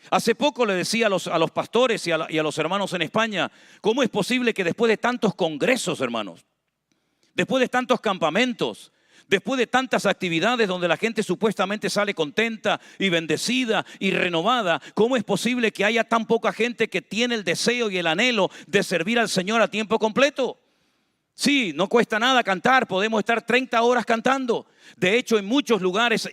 Hace poco le decía a los pastores y a los hermanos en España, ¿cómo es posible que después de tantos congresos, hermanos, después de tantos campamentos, Después de tantas actividades donde la gente supuestamente sale contenta y bendecida y renovada, ¿cómo es posible que haya tan poca gente que tiene el deseo y el anhelo de servir al Señor a tiempo completo? Sí, no cuesta nada cantar, podemos estar 30 horas cantando. De hecho, en muchos lugares,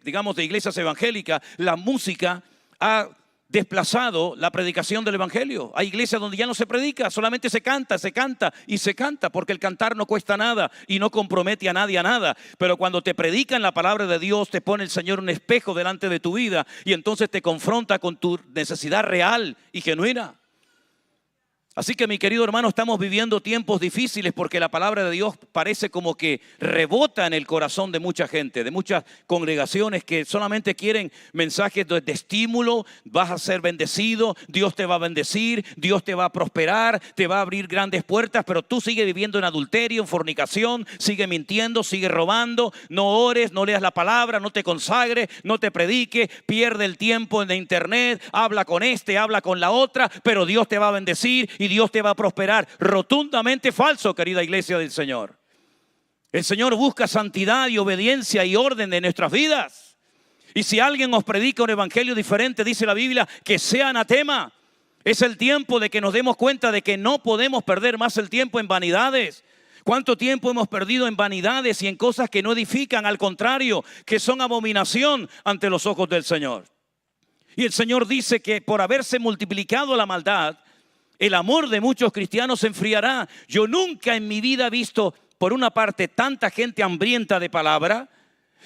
digamos de iglesias evangélicas, la música ha desplazado la predicación del evangelio. Hay iglesias donde ya no se predica, solamente se canta y se canta, porque el cantar no cuesta nada y no compromete a nadie a nada. Pero cuando te predican la palabra de Dios, te pone el Señor un espejo delante de tu vida y entonces te confronta con tu necesidad real y genuina. Así que, mi querido hermano, estamos viviendo tiempos difíciles porque la palabra de Dios parece como que rebota en el corazón de mucha gente, de muchas congregaciones que solamente quieren mensajes de estímulo. Vas a ser bendecido, Dios te va a bendecir, Dios te va a prosperar, te va a abrir grandes puertas, pero tú sigues viviendo en adulterio, en fornicación, sigues mintiendo, sigues robando, no ores, no leas la palabra, no te consagres, no te prediques, pierde el tiempo en internet, habla con habla con la otra, pero Dios te va a bendecir y Dios te va a prosperar. Rotundamente falso, querida iglesia del Señor. El Señor busca santidad y obediencia y orden de nuestras vidas. Y si alguien os predica un evangelio diferente, dice la Biblia, que sea anatema. Es el tiempo de que nos demos cuenta de que no podemos perder más el tiempo en vanidades. ¿Cuánto tiempo hemos perdido en vanidades y en cosas que no edifican? Al contrario, que son abominación ante los ojos del Señor. Y el Señor dice que por haberse multiplicado la maldad, el amor de muchos cristianos se enfriará. Yo nunca en mi vida he visto, por una parte, tanta gente hambrienta de palabra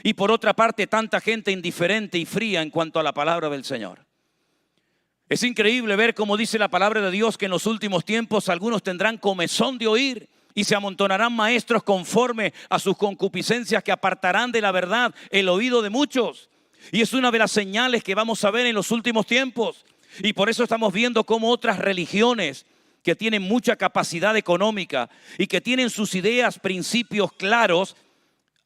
y por otra parte, tanta gente indiferente y fría en cuanto a la palabra del Señor. Es increíble ver cómo dice la palabra de Dios que en los últimos tiempos algunos tendrán comezón de oír y se amontonarán maestros conforme a sus concupiscencias que apartarán de la verdad el oído de muchos. Y es una de las señales que vamos a ver en los últimos tiempos. Y por eso estamos viendo cómo otras religiones que tienen mucha capacidad económica y que tienen sus ideas, principios claros,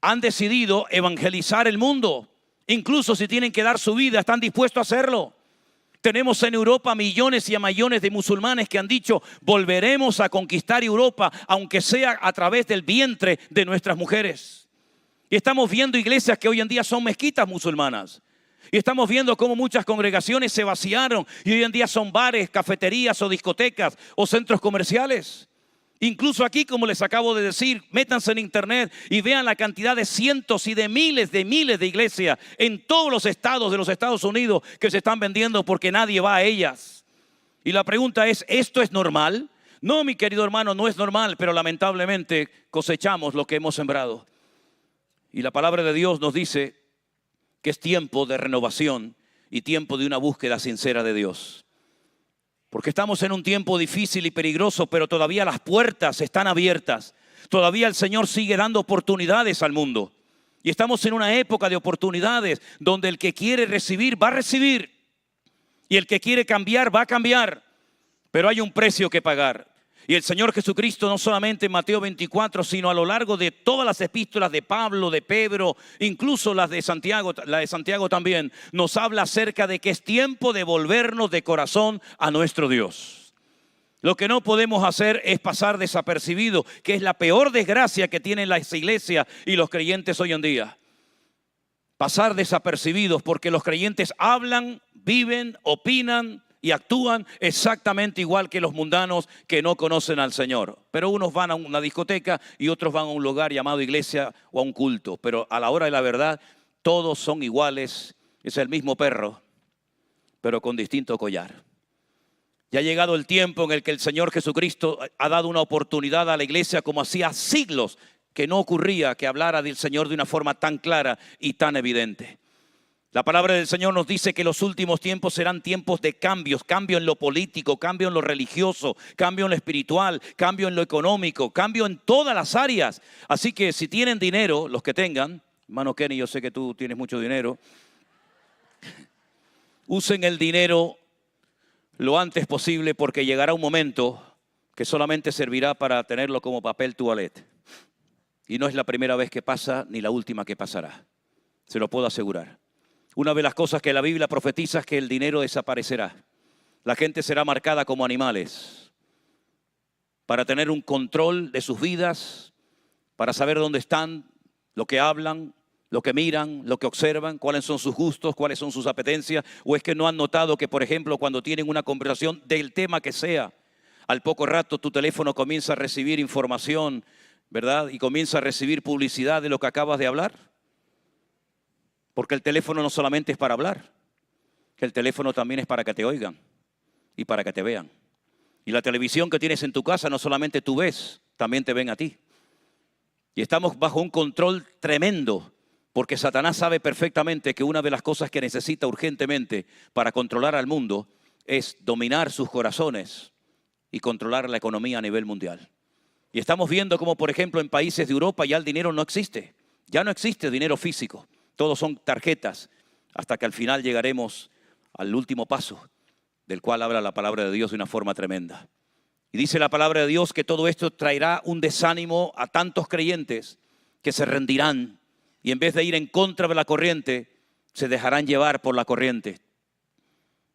han decidido evangelizar el mundo. Incluso si tienen que dar su vida, están dispuestos a hacerlo. Tenemos en Europa millones y millones de musulmanes que han dicho, volveremos a conquistar Europa, aunque sea a través del vientre de nuestras mujeres. Y estamos viendo iglesias que hoy en día son mezquitas musulmanas. Y estamos viendo cómo muchas congregaciones se vaciaron y hoy en día son bares, cafeterías o discotecas o centros comerciales. Incluso aquí, como les acabo de decir, métanse en internet y vean la cantidad de cientos y de miles de iglesias en todos los estados de los Estados Unidos que se están vendiendo porque nadie va a ellas. Y la pregunta es, ¿esto es normal? No, mi querido hermano, no es normal, pero lamentablemente cosechamos lo que hemos sembrado. Y la palabra de Dios nos dice que es tiempo de renovación y tiempo de una búsqueda sincera de Dios. Porque estamos en un tiempo difícil y peligroso, pero todavía las puertas están abiertas. Todavía el Señor sigue dando oportunidades al mundo. Y estamos en una época de oportunidades donde el que quiere recibir va a recibir. Y el que quiere cambiar va a cambiar. Pero hay un precio que pagar. Y el Señor Jesucristo, no solamente en Mateo 24, sino a lo largo de todas las epístolas de Pablo, de Pedro, incluso las de Santiago, la de Santiago también, nos habla acerca de que es tiempo de volvernos de corazón a nuestro Dios. Lo que no podemos hacer es pasar desapercibido, que es la peor desgracia que tienen las iglesias y los creyentes hoy en día. Pasar desapercibidos porque los creyentes hablan, viven, opinan y actúan exactamente igual que los mundanos que no conocen al Señor. Pero unos van a una discoteca y otros van a un lugar llamado iglesia o a un culto. Pero a la hora de la verdad, todos son iguales. Es el mismo perro, pero con distinto collar. Ya ha llegado el tiempo en el que el Señor Jesucristo ha dado una oportunidad a la iglesia como hacía siglos que no ocurría que hablara del Señor de una forma tan clara y tan evidente. La palabra del Señor nos dice que los últimos tiempos serán tiempos de cambios, cambio en lo político, cambio en lo religioso, cambio en lo espiritual, cambio en lo económico, cambio en todas las áreas. Así que si tienen dinero, los que tengan, hermano Kenny, yo sé que tú tienes mucho dinero, usen el dinero lo antes posible porque llegará un momento que solamente servirá para tenerlo como papel toilette. Y no es la primera vez que pasa ni la última que pasará, se lo puedo asegurar. Una de las cosas que la Biblia profetiza es que el dinero desaparecerá. La gente será marcada como animales para tener un control de sus vidas, para saber dónde están, lo que hablan, lo que miran, lo que observan, cuáles son sus gustos, cuáles son sus apetencias? ¿O es que no han notado que, por ejemplo, cuando tienen una conversación del tema que sea, al poco rato tu teléfono comienza a recibir información, ¿verdad? Y comienza a recibir publicidad de lo que acabas de hablar? Porque el teléfono no solamente es para hablar, el teléfono también es para que te oigan y para que te vean. Y la televisión que tienes en tu casa no solamente tú ves, también te ven a ti. Y estamos bajo un control tremendo, porque Satanás sabe perfectamente que una de las cosas que necesita urgentemente para controlar al mundo es dominar sus corazones y controlar la economía a nivel mundial. Y estamos viendo como, por ejemplo, en países de Europa ya el dinero no existe. Ya no existe dinero físico. Todos son tarjetas, hasta que al final llegaremos al último paso, del cual habla la palabra de Dios de una forma tremenda. Y dice la palabra de Dios que todo esto traerá un desánimo a tantos creyentes que se rendirán y en vez de ir en contra de la corriente, se dejarán llevar por la corriente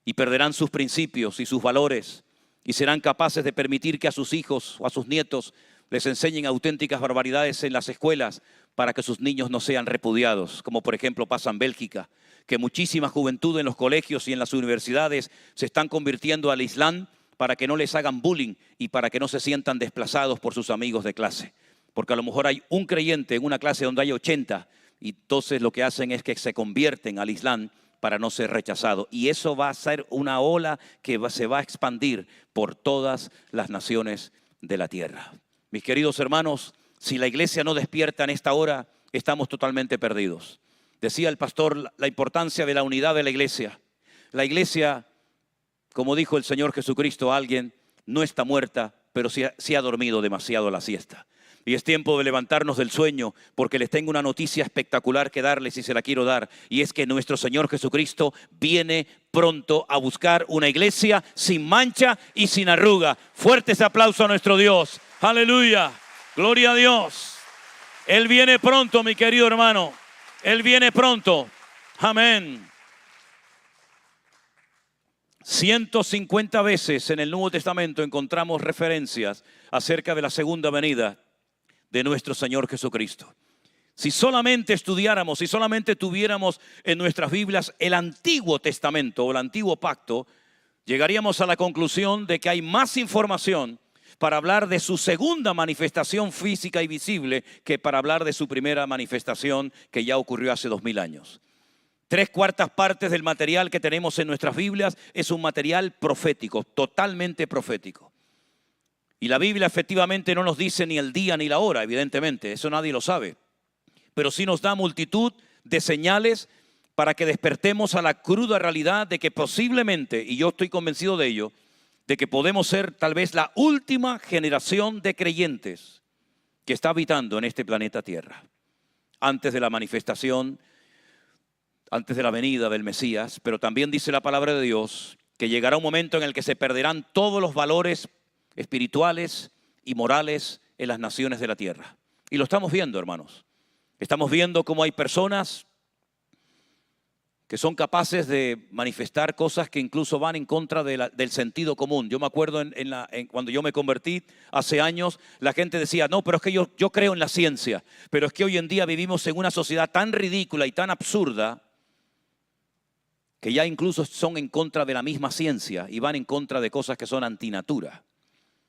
y perderán sus principios y sus valores y serán capaces de permitir que a sus hijos o a sus nietos les enseñen auténticas barbaridades en las escuelas para que sus niños no sean repudiados, como por ejemplo pasa en Bélgica, que muchísima juventud en los colegios y en las universidades se están convirtiendo al Islam para que no les hagan bullying y para que no se sientan desplazados por sus amigos de clase. Porque a lo mejor hay un creyente en una clase donde hay 80 y entonces lo que hacen es que se convierten al Islam para no ser rechazados. Y eso va a ser una ola que se va a expandir por todas las naciones de la tierra. Mis queridos hermanos, si la iglesia no despierta en esta hora, estamos totalmente perdidos. Decía el pastor la importancia de la unidad de la iglesia. La iglesia, como dijo el Señor Jesucristo a alguien, no está muerta, pero sí ha dormido demasiado la siesta. Y es tiempo de levantarnos del sueño, porque les tengo una noticia espectacular que darles y se la quiero dar. Y es que nuestro Señor Jesucristo viene pronto a buscar una iglesia sin mancha y sin arruga. Fuerte ese aplauso a nuestro Dios. Aleluya. Gloria a Dios. Él viene pronto, mi querido hermano. Él viene pronto. Amén. 150 veces en el Nuevo Testamento encontramos referencias acerca de la segunda venida de nuestro Señor Jesucristo. Si solamente estudiáramos, si solamente tuviéramos en nuestras Biblias el Antiguo Testamento o el Antiguo Pacto, llegaríamos a la conclusión de que hay más información para hablar de su segunda manifestación física y visible que para hablar de su primera manifestación que ya ocurrió hace 2000 años. 3/4 partes del material que tenemos en nuestras Biblias es un material profético, totalmente profético. Y la Biblia efectivamente no nos dice ni el día ni la hora, evidentemente, eso nadie lo sabe. Pero sí nos da multitud de señales para que despertemos a la cruda realidad de que posiblemente, y yo estoy convencido de ello, de que podemos ser tal vez la última generación de creyentes que está habitando en este planeta Tierra. Antes de la manifestación, antes de la venida del Mesías, pero también dice la palabra de Dios que llegará un momento en el que se perderán todos los valores espirituales y morales en las naciones de la tierra. Y lo estamos viendo, hermanos. Estamos viendo cómo hay personas que son capaces de manifestar cosas que incluso van en contra del sentido común. Yo me acuerdo cuando yo me convertí hace años, la gente decía, no, pero es que yo creo en la ciencia, pero es que hoy en día vivimos en una sociedad tan ridícula y tan absurda que ya incluso son en contra de la misma ciencia y van en contra de cosas que son antinatura.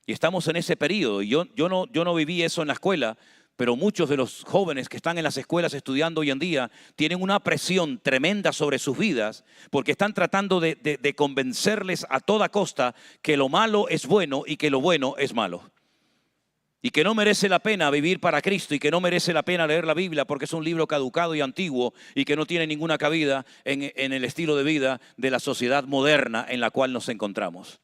Y estamos en ese periodo. Y yo no viví eso en la escuela, pero muchos de los jóvenes que están en las escuelas estudiando hoy en día tienen una presión tremenda sobre sus vidas porque están tratando de convencerles a toda costa que lo malo es bueno y que lo bueno es malo. Y que no merece la pena vivir para Cristo y que no merece la pena leer la Biblia porque es un libro caducado y antiguo y que no tiene ninguna cabida en el estilo de vida de la sociedad moderna en la cual nos encontramos.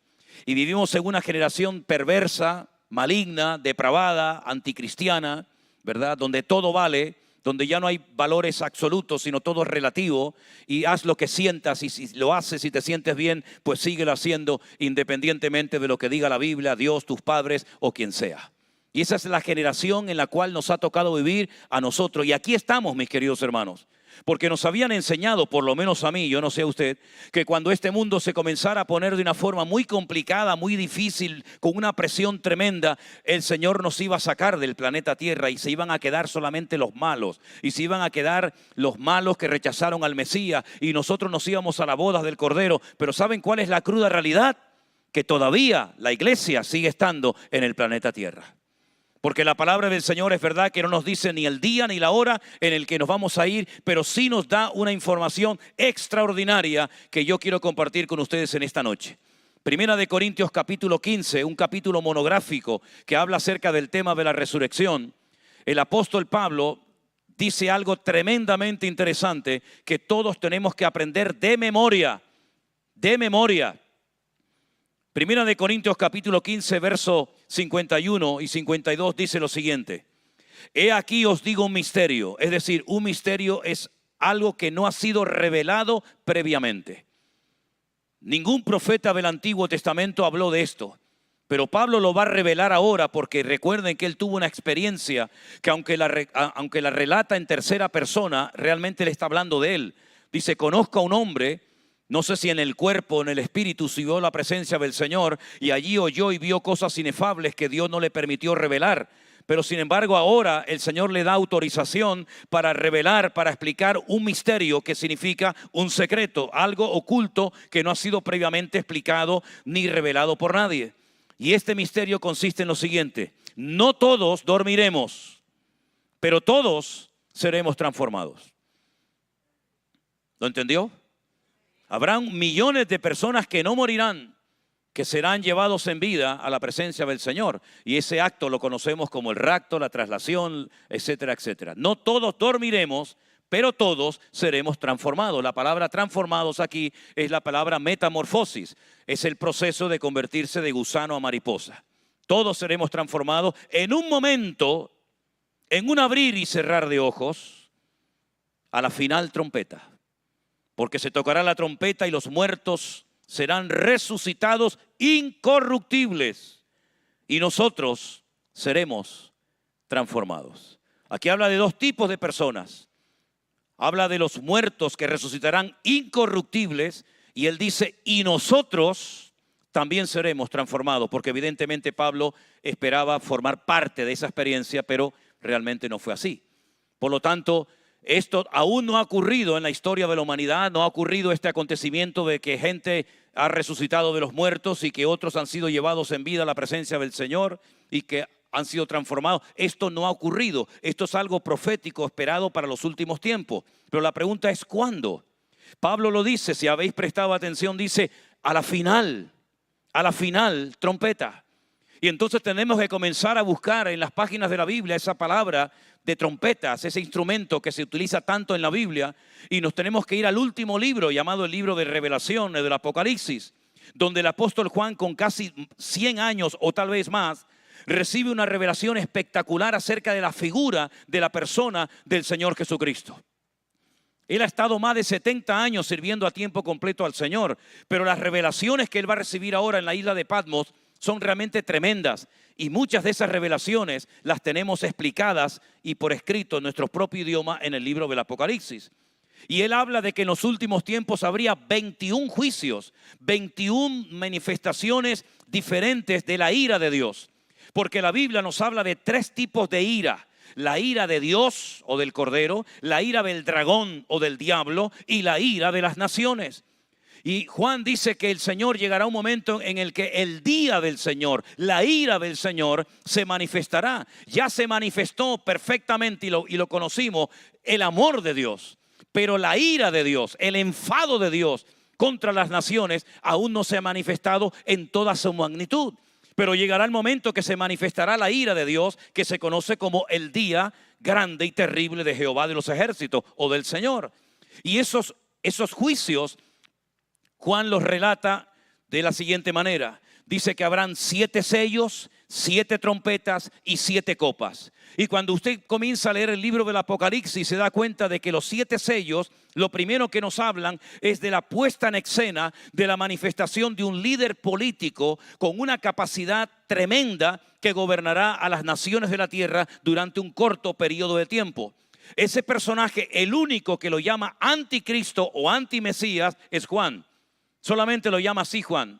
Y vivimos en una generación perversa, maligna, depravada, anticristiana, ¿verdad? Donde todo vale, donde ya no hay valores absolutos, sino todo es relativo. Y haz lo que sientas y si lo haces y te sientes bien, pues síguelo haciendo independientemente de lo que diga la Biblia, Dios, tus padres o quien sea. Y esa es la generación en la cual nos ha tocado vivir a nosotros. Y aquí estamos, mis queridos hermanos. Porque nos habían enseñado, por lo menos a mí, yo no sé a usted, que cuando este mundo se comenzara a poner de una forma muy complicada, muy difícil, con una presión tremenda, el Señor nos iba a sacar del planeta Tierra y se iban a quedar solamente los malos. Y se iban a quedar los malos que rechazaron al Mesías y nosotros nos íbamos a la boda del Cordero. Pero ¿saben cuál es la cruda realidad? Que todavía la iglesia sigue estando en el planeta Tierra. Porque la palabra del Señor es verdad que no nos dice ni el día ni la hora en el que nos vamos a ir, pero sí nos da una información extraordinaria que yo quiero compartir con ustedes en esta noche. Primera de Corintios capítulo 15, un capítulo monográfico que habla acerca del tema de la resurrección. El apóstol Pablo dice algo tremendamente interesante que todos tenemos que aprender de memoria, de memoria. Primera de Corintios capítulo 15, verso 51 y 52 dice lo siguiente. He aquí os digo un misterio, es decir, un misterio es algo que no ha sido revelado previamente. Ningún profeta del Antiguo Testamento habló de esto, pero Pablo lo va a revelar ahora porque recuerden que él tuvo una experiencia que aunque la relata en tercera persona, realmente le está hablando de él. Dice, conozco a un hombre, no sé si en el cuerpo o en el espíritu vio la presencia del Señor y allí oyó y vio cosas inefables que Dios no le permitió revelar. Pero sin embargo ahora el Señor le da autorización para revelar, para explicar un misterio que significa un secreto, algo oculto que no ha sido previamente explicado ni revelado por nadie. Y este misterio consiste en lo siguiente: no todos dormiremos, pero todos seremos transformados. ¿Lo entendió? Habrán millones de personas que no morirán, que serán llevados en vida a la presencia del Señor. Y ese acto lo conocemos como el rapto, la traslación, etcétera, etcétera. No todos dormiremos, pero todos seremos transformados. La palabra transformados aquí es la palabra metamorfosis. Es el proceso de convertirse de gusano a mariposa. Todos seremos transformados en un momento, en un abrir y cerrar de ojos, a la final trompeta. Porque se tocará la trompeta y los muertos serán resucitados incorruptibles y nosotros seremos transformados. Aquí habla de dos tipos de personas. Habla de los muertos que resucitarán incorruptibles y él dice, y nosotros también seremos transformados, porque evidentemente Pablo esperaba formar parte de esa experiencia, pero realmente no fue así. Por lo tanto, esto aún no ha ocurrido en la historia de la humanidad, no ha ocurrido este acontecimiento de que gente ha resucitado de los muertos y que otros han sido llevados en vida a la presencia del Señor y que han sido transformados. Esto no ha ocurrido, esto es algo profético esperado para los últimos tiempos. Pero la pregunta es ¿cuándo? Pablo lo dice, si habéis prestado atención, dice a la final, trompeta. Y entonces tenemos que comenzar a buscar en las páginas de la Biblia esa palabra de trompetas, ese instrumento que se utiliza tanto en la Biblia, y nos tenemos que ir al último libro llamado el libro de Revelación, del Apocalipsis, donde el apóstol Juan con casi 100 años o tal vez más recibe una revelación espectacular acerca de la figura de la persona del Señor Jesucristo. Él ha estado más de 70 años sirviendo a tiempo completo al Señor, pero las revelaciones que él va a recibir ahora en la isla de Patmos son realmente tremendas y muchas de esas revelaciones las tenemos explicadas y por escrito en nuestro propio idioma en el libro del Apocalipsis. Y él habla de que en los últimos tiempos habría 21 juicios, 21 manifestaciones diferentes de la ira de Dios. Porque la Biblia nos habla de 3 tipos de ira. La ira de Dios o del Cordero, la ira del dragón o del diablo y la ira de las naciones. Y Juan dice que el Señor llegará un momento en el que el día del Señor, la ira del Señor se manifestará. Ya se manifestó perfectamente y lo conocimos, el amor de Dios. Pero la ira de Dios, el enfado de Dios contra las naciones aún no se ha manifestado en toda su magnitud. Pero llegará el momento que se manifestará la ira de Dios, que se conoce como el día grande y terrible de Jehová de los ejércitos o del Señor. Y esos juicios Juan los relata de la siguiente manera. Dice que habrán 7 sellos, 7 trompetas y 7 copas. Y cuando usted comienza a leer el libro del Apocalipsis se da cuenta de que los 7 sellos, lo primero que nos hablan es de la puesta en escena de la manifestación de un líder político con una capacidad tremenda que gobernará a las naciones de la tierra durante un corto periodo de tiempo. Ese personaje, el único que lo llama anticristo o antimesías es Juan. Solamente lo llama así Juan.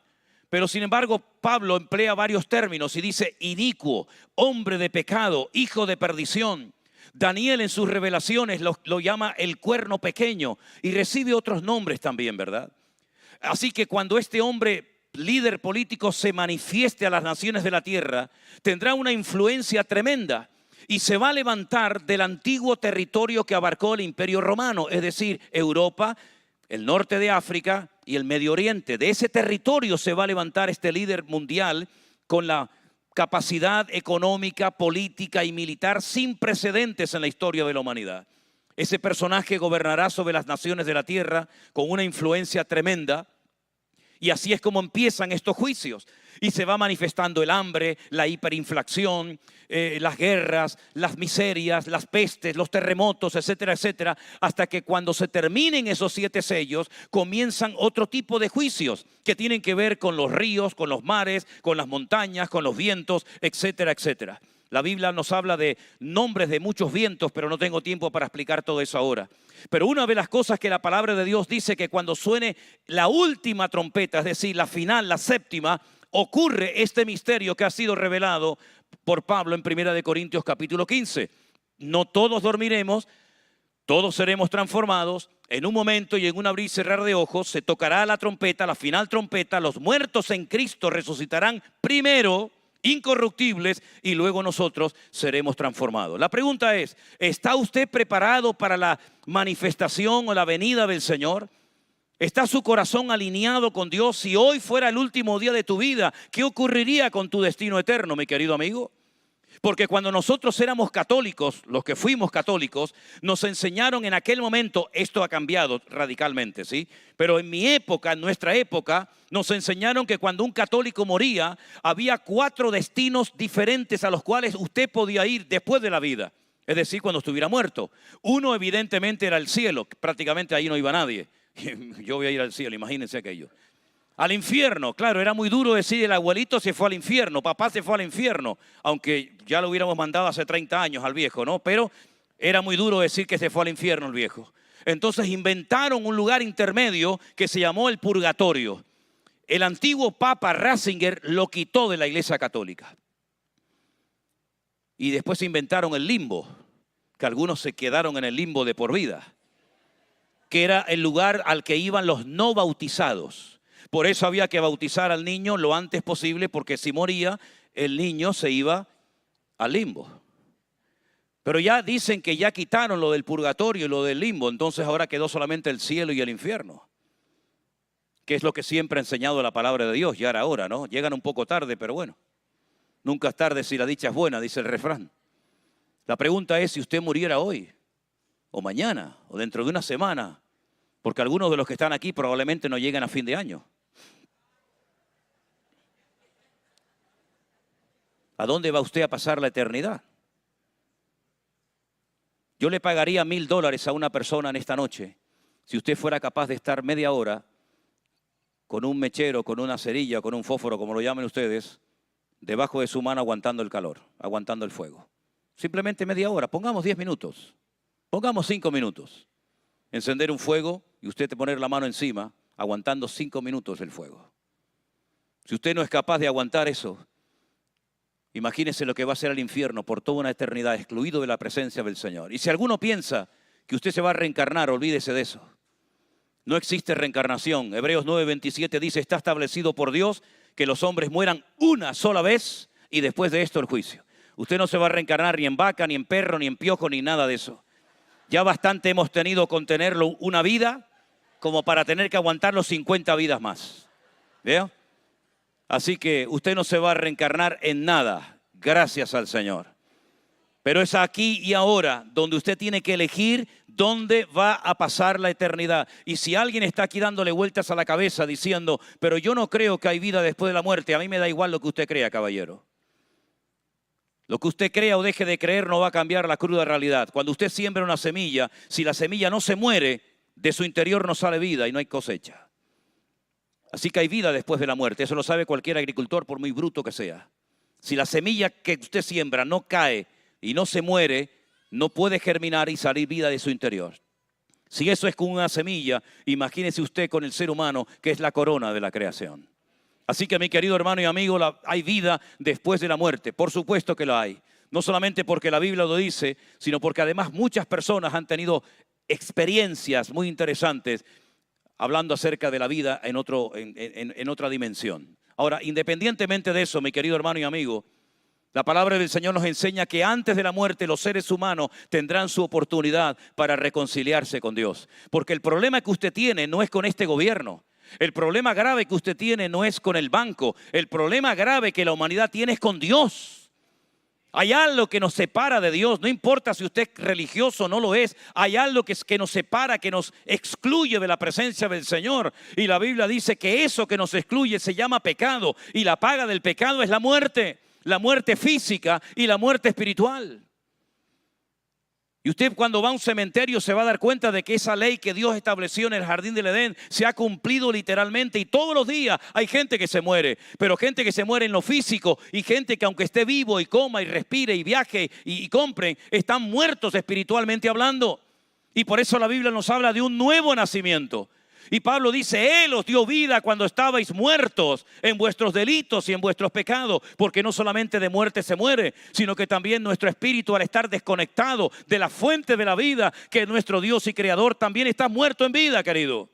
Pero sin embargo, Pablo emplea varios términos y dice inicuo, hombre de pecado, hijo de perdición. Daniel en sus revelaciones lo llama el cuerno pequeño y recibe otros nombres también, ¿verdad? Así que cuando este hombre líder político se manifieste a las naciones de la tierra, tendrá una influencia tremenda y se va a levantar del antiguo territorio que abarcó el Imperio Romano, es decir, Europa, el norte de África y el Medio Oriente. De ese territorio se va a levantar este líder mundial con la capacidad económica, política y militar sin precedentes en la historia de la humanidad. Ese personaje gobernará sobre las naciones de la tierra con una influencia tremenda. Y así es como empiezan estos juicios. Y se va manifestando el hambre, la hiperinflación, las guerras, las miserias, las pestes, los terremotos, etcétera, etcétera. Hasta que cuando se terminen esos 7 sellos, comienzan otro tipo de juicios que tienen que ver con los ríos, con los mares, con las montañas, con los vientos, etcétera, etcétera. La Biblia nos habla de nombres de muchos vientos, pero no tengo tiempo para explicar todo eso ahora. Pero una de las cosas que la palabra de Dios dice que cuando suene la última trompeta, es decir, la final, la séptima, ocurre este misterio que ha sido revelado por Pablo en 1 Corintios capítulo 15. No todos dormiremos, todos seremos transformados. En un momento y en un abrir y cerrar de ojos se tocará la trompeta, la final trompeta. Los muertos en Cristo resucitarán primero, incorruptibles, y luego nosotros seremos transformados. La pregunta es, ¿está usted preparado para la manifestación o la venida del Señor? ¿Está su corazón alineado con Dios? Si hoy fuera el último día de tu vida, ¿qué ocurriría con tu destino eterno, mi querido amigo? Porque cuando nosotros éramos católicos, los que fuimos católicos, nos enseñaron en aquel momento, esto ha cambiado radicalmente, ¿sí? Pero en mi época, en nuestra época, nos enseñaron que cuando un católico moría, había 4 destinos diferentes a los cuales usted podía ir después de la vida. Es decir, cuando estuviera muerto. Uno evidentemente era el cielo, prácticamente ahí no iba nadie. Yo voy a ir al cielo, imagínense aquello. Al infierno, claro, era muy duro decir el abuelito se fue al infierno, papá se fue al infierno, aunque ya lo hubiéramos mandado hace 30 años al viejo, ¿no? Pero era muy duro decir que se fue al infierno el viejo. Entonces inventaron un lugar intermedio que se llamó el purgatorio. El antiguo Papa Ratzinger lo quitó de la Iglesia Católica. Y después inventaron el limbo, que algunos se quedaron en el limbo de por vida, que era el lugar al que iban los no bautizados. Por eso había que bautizar al niño lo antes posible, porque si moría, el niño se iba al limbo. Pero ya dicen que ya quitaron lo del purgatorio y lo del limbo, entonces ahora quedó solamente el cielo y el infierno, que es lo que siempre ha enseñado la palabra de Dios, ya era hora, ¿no? Llegan un poco tarde, pero bueno, nunca es tarde si la dicha es buena, dice el refrán. La pregunta es si usted muriera hoy, o mañana, o dentro de una semana, porque algunos de los que están aquí probablemente no llegan a fin de año. ¿A dónde va usted a pasar la eternidad? Yo le pagaría $1000 a una persona en esta noche si usted fuera capaz de estar media hora con un mechero, con una cerilla, con un fósforo, como lo llamen ustedes, debajo de su mano aguantando el calor, aguantando el fuego. Simplemente media hora, pongamos 10 minutos, pongamos 5 minutos. Encender un fuego y usted poner la mano encima, aguantando 5 minutos el fuego. Si usted no es capaz de aguantar eso, imagínese lo que va a ser el infierno por toda una eternidad, excluido de la presencia del Señor. Y si alguno piensa que usted se va a reencarnar, olvídese de eso. No existe reencarnación. Hebreos 9:27 dice, está establecido por Dios que los hombres mueran una sola vez y después de esto el juicio. Usted no se va a reencarnar ni en vaca, ni en perro, ni en piojo, ni nada de eso. Ya bastante hemos tenido con tenerlo una vida como para tener que aguantarlo 50 vidas más. ¿Veo? Así que usted no se va a reencarnar en nada, gracias al Señor. Pero es aquí y ahora donde usted tiene que elegir dónde va a pasar la eternidad. Y si alguien está aquí dándole vueltas a la cabeza diciendo, pero yo no creo que hay vida después de la muerte, a mí me da igual lo que usted crea, caballero. Lo que usted crea o deje de creer no va a cambiar la cruda realidad. Cuando usted siembra una semilla, si la semilla no se muere, de su interior no sale vida y no hay cosecha. Así que hay vida después de la muerte. Eso lo sabe cualquier agricultor, por muy bruto que sea. Si la semilla que usted siembra no cae y no se muere, no puede germinar y salir vida de su interior. Si eso es con una semilla, imagínese usted con el ser humano, que es la corona de la creación. Así que, mi querido hermano y amigo, hay vida después de la muerte. Por supuesto que la hay. No solamente porque la Biblia lo dice, sino porque además muchas personas han tenido experiencias muy interesantes hablando acerca de la vida en otra dimensión. Ahora, independientemente de eso, mi querido hermano y amigo, la palabra del Señor nos enseña que antes de la muerte los seres humanos tendrán su oportunidad para reconciliarse con Dios. Porque el problema que usted tiene no es con este gobierno. El problema grave que usted tiene no es con el banco. El problema grave que la humanidad tiene es con Dios. Hay algo que nos separa de Dios. No importa si usted es religioso o no lo es. Hay algo que nos separa, que nos excluye de la presencia del Señor. Y la Biblia dice que eso que nos excluye se llama pecado. Y la paga del pecado es la muerte. La muerte física y la muerte espiritual. Y usted cuando va a un cementerio se va a dar cuenta de que esa ley que Dios estableció en el jardín del Edén se ha cumplido literalmente. Y todos los días hay gente que se muere, pero gente que se muere en lo físico y gente que aunque esté vivo y coma y respire y viaje y compre, están muertos espiritualmente hablando. Y por eso la Biblia nos habla de un nuevo nacimiento. Y Pablo dice, Él os dio vida cuando estabais muertos en vuestros delitos y en vuestros pecados. Porque no solamente de muerte se muere, sino que también nuestro espíritu, al estar desconectado de la fuente de la vida, que es nuestro Dios y Creador, también está muerto en vida, querido.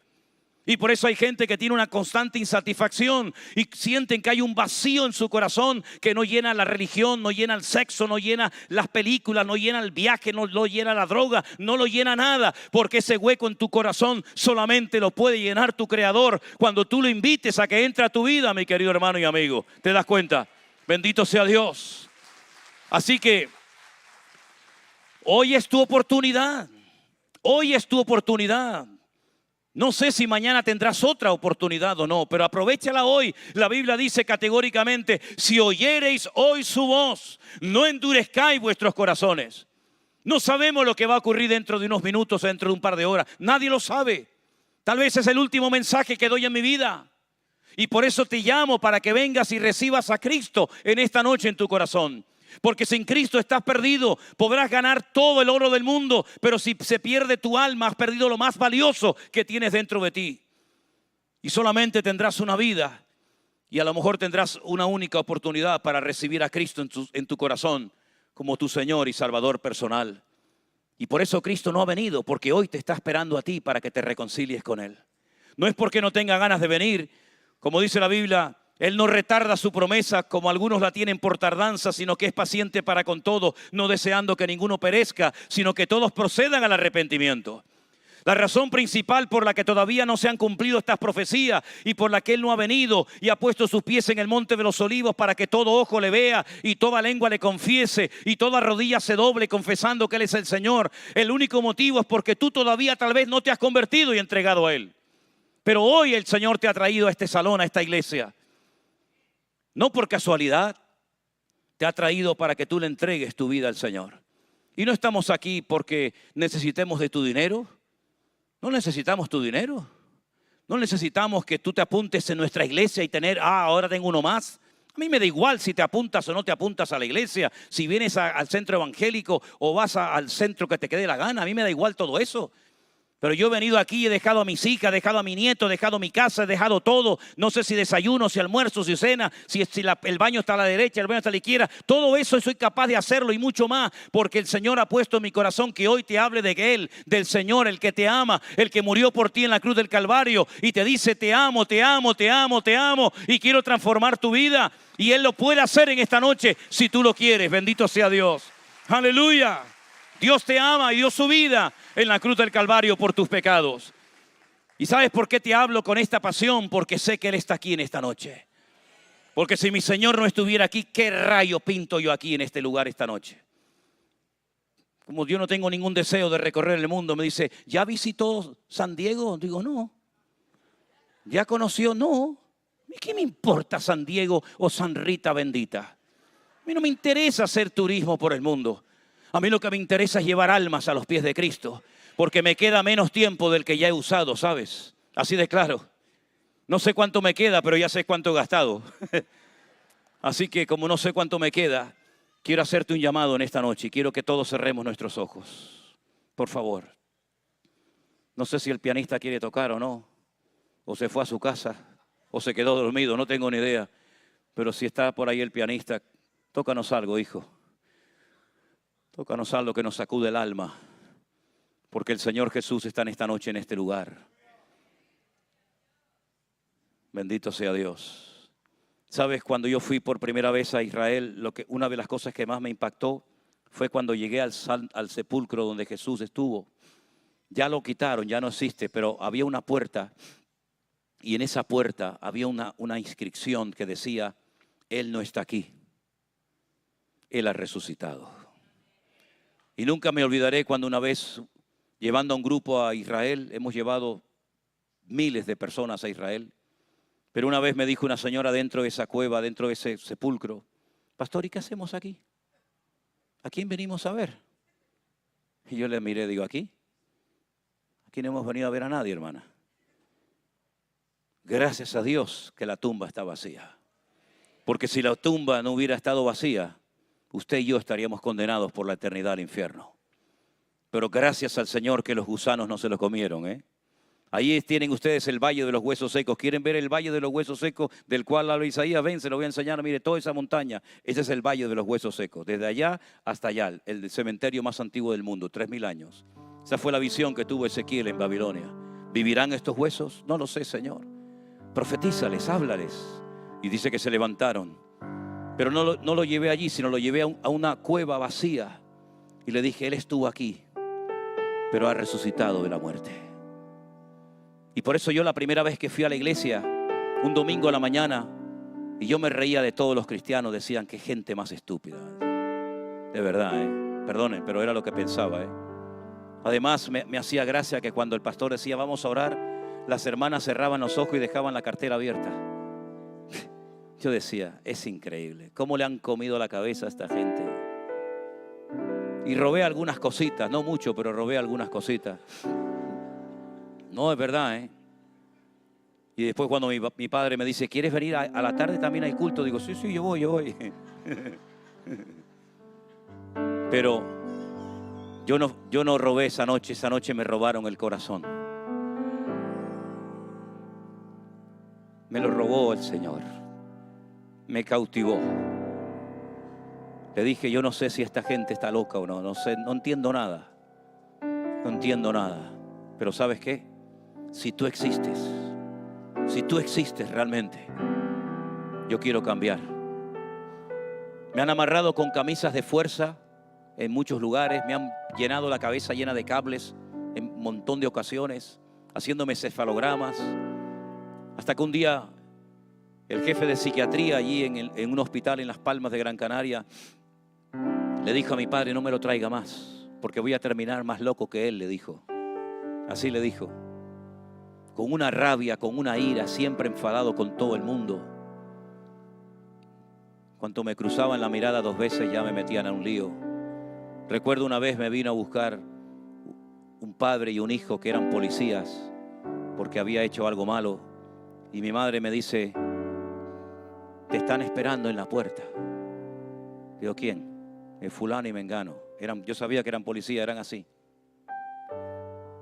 Y por eso hay gente que tiene una constante insatisfacción y sienten que hay un vacío en su corazón que no llena la religión, no llena el sexo, no llena las películas, no llena el viaje, no lo llena la droga, no lo llena nada. Porque ese hueco en tu corazón solamente lo puede llenar tu Creador cuando tú lo invites a que entre a tu vida, mi querido hermano y amigo. ¿Te das cuenta? Bendito sea Dios. Así que hoy es tu oportunidad. Hoy es tu oportunidad. No sé si mañana tendrás otra oportunidad o no, pero aprovéchala hoy. La Biblia dice categóricamente, si oyereis hoy su voz, no endurezcáis vuestros corazones. No sabemos lo que va a ocurrir dentro de unos minutos, dentro de un par de horas. Nadie lo sabe. Tal vez es el último mensaje que doy en mi vida. Y por eso te llamo para que vengas y recibas a Cristo en esta noche en tu corazón. Porque sin Cristo estás perdido. Podrás ganar todo el oro del mundo, pero si se pierde tu alma, has perdido lo más valioso que tienes dentro de ti. Y solamente tendrás una vida. Y a lo mejor tendrás una única oportunidad para recibir a Cristo en tu corazón como tu Señor y Salvador personal. Y por eso Cristo no ha venido, porque hoy te está esperando a ti para que te reconcilies con Él. No es porque no tenga ganas de venir. Como dice la Biblia, Él no retarda su promesa como algunos la tienen por tardanza, sino que es paciente para con todo, no deseando que ninguno perezca, sino que todos procedan al arrepentimiento. La razón principal por la que todavía no se han cumplido estas profecías y por la que Él no ha venido y ha puesto sus pies en el monte de los olivos para que todo ojo le vea y toda lengua le confiese y toda rodilla se doble confesando que Él es el Señor. El único motivo es porque tú todavía tal vez no te has convertido y entregado a Él. Pero hoy el Señor te ha traído a este salón, a esta iglesia. No por casualidad, te ha traído para que tú le entregues tu vida al Señor. Y no estamos aquí porque necesitemos de tu dinero. No necesitamos tu dinero. No necesitamos que tú te apuntes en nuestra iglesia y tener, ahora tengo uno más. A mí me da igual si te apuntas o no te apuntas a la iglesia, si vienes al centro evangélico o vas al centro que te quede la gana. A mí me da igual todo eso. Pero yo he venido aquí y he dejado a mis hijas, he dejado a mi nieto, he dejado mi casa, he dejado todo. No sé si desayuno, si almuerzo, si cena, si el baño está a la derecha, el baño está a la izquierda. Todo eso soy capaz de hacerlo y mucho más. Porque el Señor ha puesto en mi corazón que hoy te hable de Él, del Señor, el que te ama, el que murió por ti en la cruz del Calvario. Y te dice, te amo, te amo, te amo, te amo. Y quiero transformar tu vida. Y Él lo puede hacer en esta noche si tú lo quieres. Bendito sea Dios. Aleluya. Dios te ama y dio su vida en la cruz del Calvario por tus pecados. ¿Y sabes por qué te hablo con esta pasión? Porque sé que Él está aquí en esta noche. Porque si mi Señor no estuviera aquí, ¿qué rayo pinto yo aquí en este lugar esta noche? Como yo no tengo ningún deseo de recorrer el mundo, me dice, ¿ya visitó San Diego? Digo, no. ¿Ya conoció? No. ¿Qué me importa San Diego o San Rita bendita? A mí no me interesa hacer turismo por el mundo. A mí lo que me interesa es llevar almas a los pies de Cristo, porque me queda menos tiempo del que ya he usado, ¿sabes? Así de claro. No sé cuánto me queda, pero ya sé cuánto he gastado. Así que como no sé cuánto me queda, Quiero hacerte un llamado en esta noche y quiero que todos cerremos nuestros ojos. Por favor. No sé si el pianista quiere tocar o no, o se fue a su casa, o se quedó dormido, no tengo ni idea. Pero si está por ahí el pianista, tócanos algo, hijo. Tócanos algo que nos sacude el alma, porque el Señor Jesús está en esta noche en este lugar. Bendito sea Dios. Sabes, cuando yo fui por primera vez a Israel, una de las cosas que más me impactó fue cuando llegué al sepulcro donde Jesús estuvo. Ya lo quitaron, ya no existe, pero había una puerta y en esa puerta había una inscripción que decía: Él no está aquí, Él ha resucitado. Y nunca me olvidaré cuando una vez, llevando a un grupo a Israel, hemos llevado miles de personas a Israel, pero una vez me dijo una señora dentro de esa cueva, dentro de ese sepulcro: pastor, ¿y qué hacemos aquí? ¿A quién venimos a ver? Y yo le miré, digo, ¿aquí? Aquí no hemos venido a ver a nadie, hermana. Gracias a Dios que la tumba está vacía. Porque si la tumba no hubiera estado vacía, usted y yo estaríamos condenados por la eternidad al infierno. Pero gracias al Señor que los gusanos no se lo comieron, ¿eh? Ahí tienen ustedes el Valle de los Huesos Secos. ¿Quieren ver el Valle de los Huesos Secos del cual habla Isaías? Ven, se lo voy a enseñar. Mire, toda esa montaña, ese es el Valle de los Huesos Secos. Desde allá hasta allá, el cementerio más antiguo del mundo, 3000 años. Esa fue la visión que tuvo Ezequiel en Babilonia. ¿Vivirán estos huesos? No lo sé, Señor. Profetízales, háblales. Y dice que se levantaron. Pero no lo llevé allí, sino lo llevé a una cueva vacía. Y le dije, Él estuvo aquí, pero ha resucitado de la muerte. Y por eso yo la primera vez que fui a la iglesia, un domingo a la mañana, y yo me reía de todos los cristianos, decían, qué gente más estúpida. De verdad, perdonen, pero era lo que pensaba. Además, me hacía gracia que cuando el pastor decía, vamos a orar, las hermanas cerraban los ojos y dejaban la cartera abierta. Yo decía, es increíble, ¿cómo le han comido la cabeza a esta gente? Y robé algunas cositas, no mucho, pero robé algunas cositas. No, es verdad, Y después cuando mi padre me dice, ¿quieres venir a la tarde también al culto? Digo, sí, yo voy. Pero yo no robé esa noche me robaron el corazón. Me lo robó el Señor. Me cautivó. Le dije, yo no sé si esta gente está loca o no, no sé, no entiendo nada. No entiendo nada. Pero ¿sabes qué? Si tú existes realmente, yo quiero cambiar. Me han amarrado con camisas de fuerza en muchos lugares, me han llenado la cabeza llena de cables en un montón de ocasiones, haciéndome cefalogramas, hasta que un día el jefe de psiquiatría allí en un hospital en Las Palmas de Gran Canaria le dijo a mi padre, no me lo traiga más, porque voy a terminar más loco que él, le dijo. Así le dijo, con una rabia, con una ira, siempre enfadado con todo el mundo. Cuando me cruzaban la mirada 2 veces ya me metían a un lío. Recuerdo una vez me vino a buscar un padre y un hijo que eran policías porque había hecho algo malo. Y mi madre me dice, te están esperando en la puerta. Digo, ¿quién? Fulano y mengano. Yo sabía que eran policías, eran así.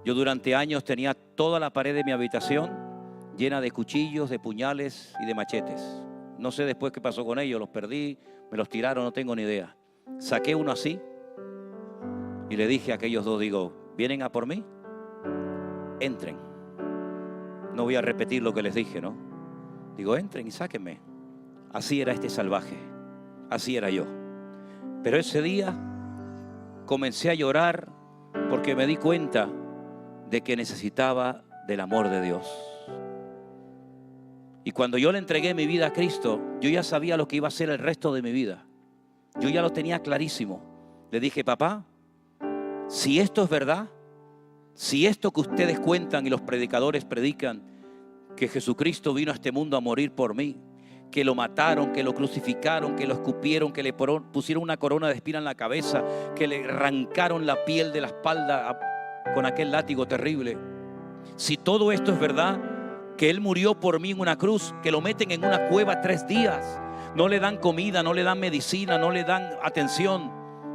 Yo durante años tenía toda la pared de mi habitación llena de cuchillos, de puñales y de machetes. No sé después qué pasó con ellos, los perdí, me los tiraron, no tengo ni idea. Saqué uno así y le dije a aquellos 2, digo, ¿vienen a por mí? Entren. No voy a repetir lo que les dije, ¿no? Digo, entren y sáquenme. Así era este salvaje, así era yo. Pero ese día comencé a llorar porque me di cuenta de que necesitaba del amor de Dios. Y cuando yo le entregué mi vida a Cristo, yo ya sabía lo que iba a ser el resto de mi vida. Yo ya lo tenía clarísimo. Le dije, papá, si esto es verdad, si esto que ustedes cuentan y los predicadores predican, que Jesucristo vino a este mundo a morir por mí, que lo mataron, que lo crucificaron, que lo escupieron, que le pusieron una corona de espina en la cabeza, que le arrancaron la piel de la espalda con aquel látigo terrible. Si todo esto es verdad, que Él murió por mí en una cruz, que lo meten en una cueva 3 días, no le dan comida, no le dan medicina, no le dan atención,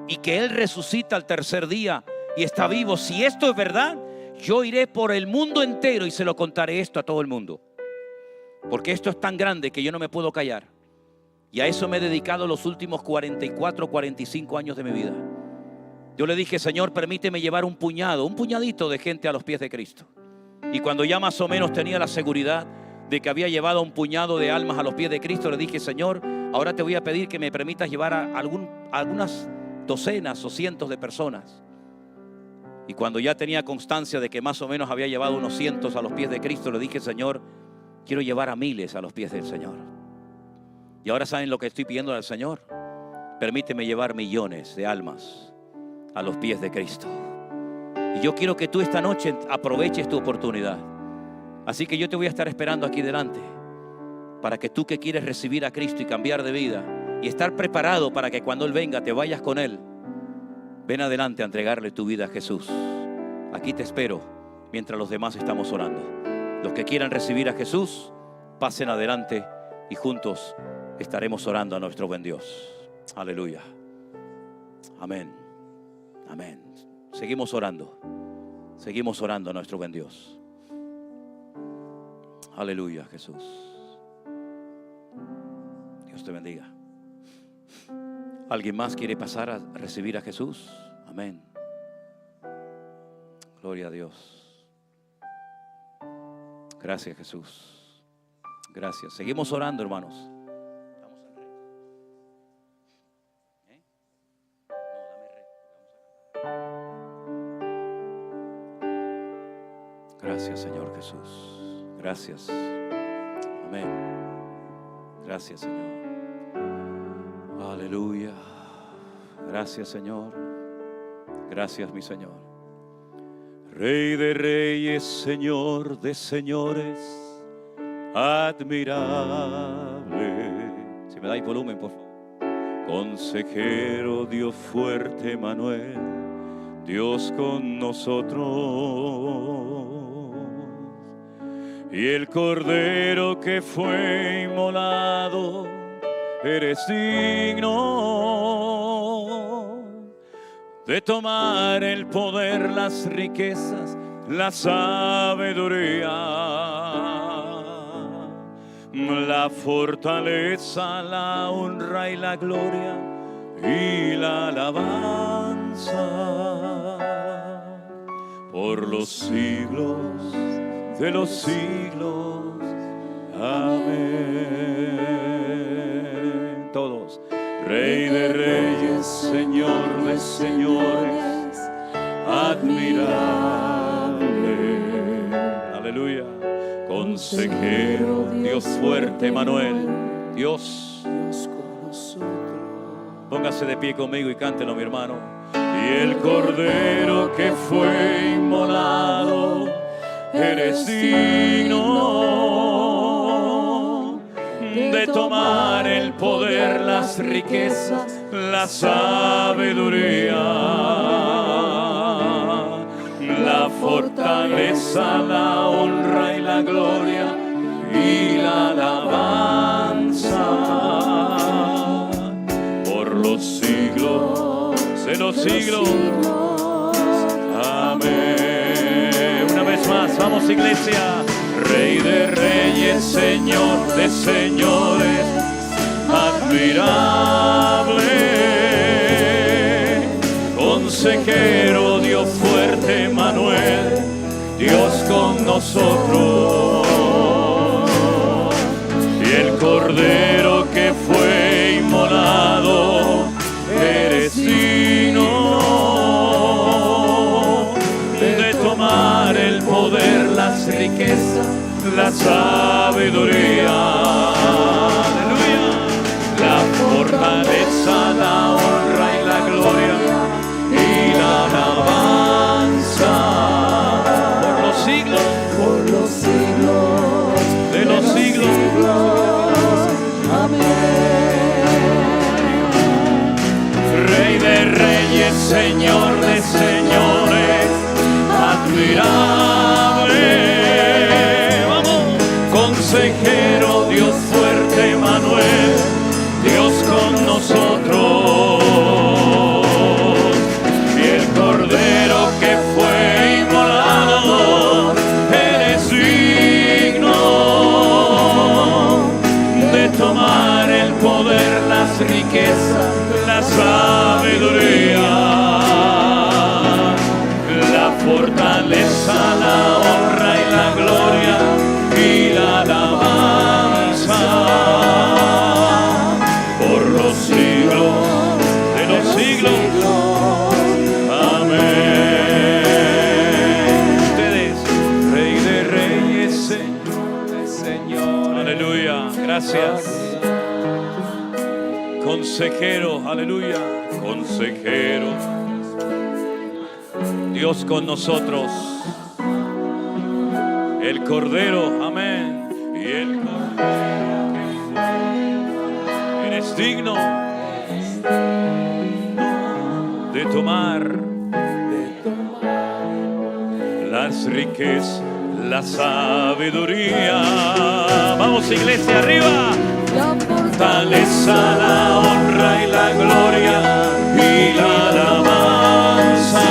y que Él resucita al tercer día y está vivo. Si esto es verdad, yo iré por el mundo entero y se lo contaré esto a todo el mundo, porque esto es tan grande que yo no me puedo callar. Y a eso me he dedicado los últimos 44, 45 años de mi vida. Yo le dije: Señor, permíteme llevar un puñadito de gente a los pies de Cristo. Y cuando ya más o menos tenía la seguridad de que había llevado un puñado de almas a los pies de Cristo, le dije: Señor, ahora te voy a pedir que me permitas llevar a algunas docenas o cientos de personas. Y cuando ya tenía constancia de que más o menos había llevado unos cientos a los pies de Cristo, le dije: Señor, quiero llevar a miles a los pies del Señor. Y ahora saben lo que estoy pidiendo al Señor: permíteme llevar millones de almas a los pies de Cristo. Y yo quiero que tú esta noche aproveches tu oportunidad. Así que yo te voy a estar esperando aquí delante, para que tú, que quieres recibir a Cristo y cambiar de vida y estar preparado para que cuando Él venga te vayas con Él, ven adelante a entregarle tu vida a Jesús. Aquí te espero mientras los demás estamos orando. Los que quieran recibir a Jesús, pasen adelante y juntos estaremos orando a nuestro buen Dios. Aleluya. Amén. Amén. Seguimos orando. Seguimos orando a nuestro buen Dios. Aleluya, Jesús. Dios te bendiga. ¿Alguien más quiere pasar a recibir a Jesús? Amén. Gloria a Dios. Gracias, Jesús. Gracias. Seguimos orando, hermanos. Gracias, Señor Jesús. Gracias. Amén. Gracias, Señor. Aleluya. Gracias, Señor. Gracias, mi Señor. Rey de reyes, Señor de señores, admirable. Si me dais volumen, por favor. Consejero, Dios fuerte, Manuel, Dios con nosotros. Y el Cordero que fue inmolado, eres digno de tomar el poder, las riquezas, la sabiduría, la fortaleza, la honra y la gloria y la alabanza por los siglos de los siglos. Amén. Todos. Rey de reyes, Señor de señores, admirable. Aleluya. Consejero, Dios fuerte, Manuel, Dios con nosotros. Póngase de pie conmigo y cántelo, mi hermano. Y el Cordero que fue inmolado, eres digno de tomar el poder, las riquezas, la sabiduría, la fortaleza, la honra y la gloria y la alabanza por los siglos de los siglos. Amén. Una vez más, vamos, iglesia. Rey de reyes, Señor de señores, admirable. Consejero, Dios fuerte, Manuel, Dios con nosotros. Y el Cordero que fue inmolado, eres digno de tomar el poder, las riquezas, la sabiduría, aleluya, la fortaleza, la honra y la gloria y la alabanza por los siglos de los siglos. Amén. Rey de reyes, Señor de señores, admirable. Vamos. Consejero, Dios fuerte, Manuel, riqueza, la sabiduría, la fortaleza, la honra y la gloria y la alabanza por los siglos de los siglos. Amén. Ustedes, Rey de Reyes, Señor de Señores. Aleluya. Gracias. Consejero, aleluya. Consejero. Dios con nosotros. El Cordero, amén. Y el Cordero que fue. Eres digno de tomar las riquezas, la sabiduría. Vamos, iglesia, arriba. La fortaleza, la honra y la gloria y la alabanza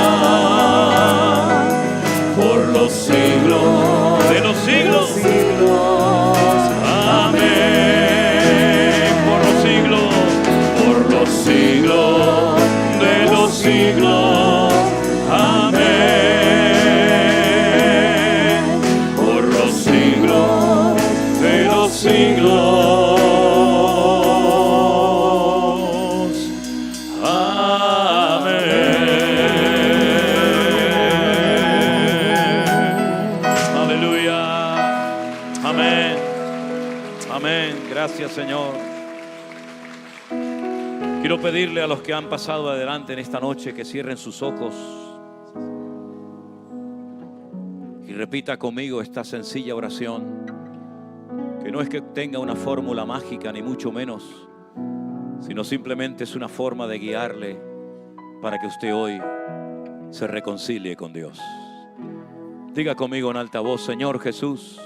por los siglos de los siglos. Amén. Por los siglos de los siglos. Amén. Por los siglos de los siglos. Gracias, Señor. Quiero pedirle a los que han pasado adelante en esta noche que cierren sus ojos y repita conmigo esta sencilla oración, que no es que tenga una fórmula mágica ni mucho menos, sino simplemente es una forma de guiarle para que usted hoy se reconcilie con Dios. Diga conmigo en alta voz: Señor Jesús,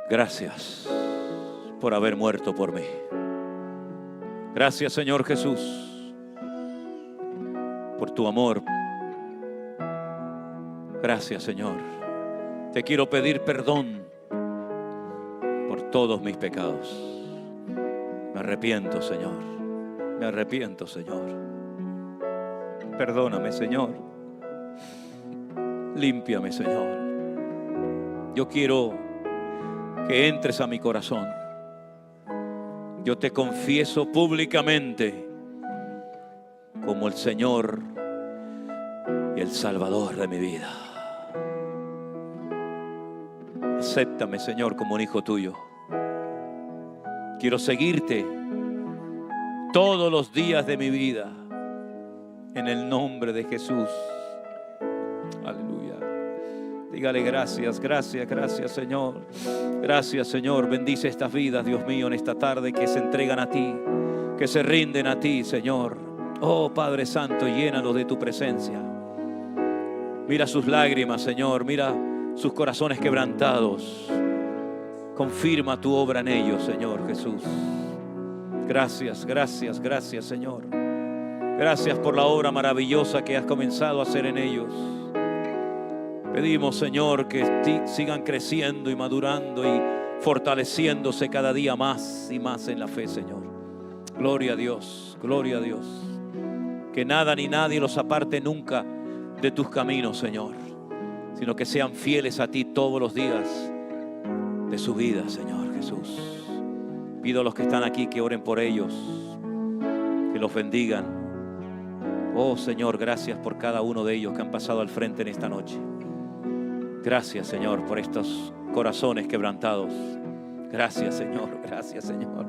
gracias por haber muerto por mí. Gracias, Señor Jesús, por tu amor. Gracias, Señor. Te quiero pedir perdón por todos mis pecados. Me arrepiento, Señor. Me arrepiento, Señor. Perdóname, Señor. Límpiame, Señor. Yo quiero que entres a mi corazón. Yo te confieso públicamente como el Señor y el Salvador de mi vida. Acéptame, Señor, como un hijo tuyo. Quiero seguirte todos los días de mi vida en el nombre de Jesús. Aleluya. Dígale gracias, gracias, gracias, Señor. Gracias, Señor. Bendice estas vidas, Dios mío, en esta tarde que se entregan a ti, que se rinden a ti, Señor. Oh, Padre Santo, llénalos de tu presencia. Mira sus lágrimas, Señor. Mira sus corazones quebrantados. Confirma tu obra en ellos, Señor Jesús. Gracias, gracias, gracias, Señor. Gracias por la obra maravillosa que has comenzado a hacer en ellos. Pedimos, Señor, que sigan creciendo y madurando y fortaleciéndose cada día más y más en la fe, Señor. Gloria a Dios, gloria a Dios. Que nada ni nadie los aparte nunca de tus caminos, Señor, sino que sean fieles a ti todos los días de su vida, Señor Jesús. Pido a los que están aquí que oren por ellos, que los bendigan. Oh, Señor, gracias por cada uno de ellos que han pasado al frente en esta noche. Gracias, Señor, por estos corazones quebrantados. Gracias, Señor, gracias, Señor.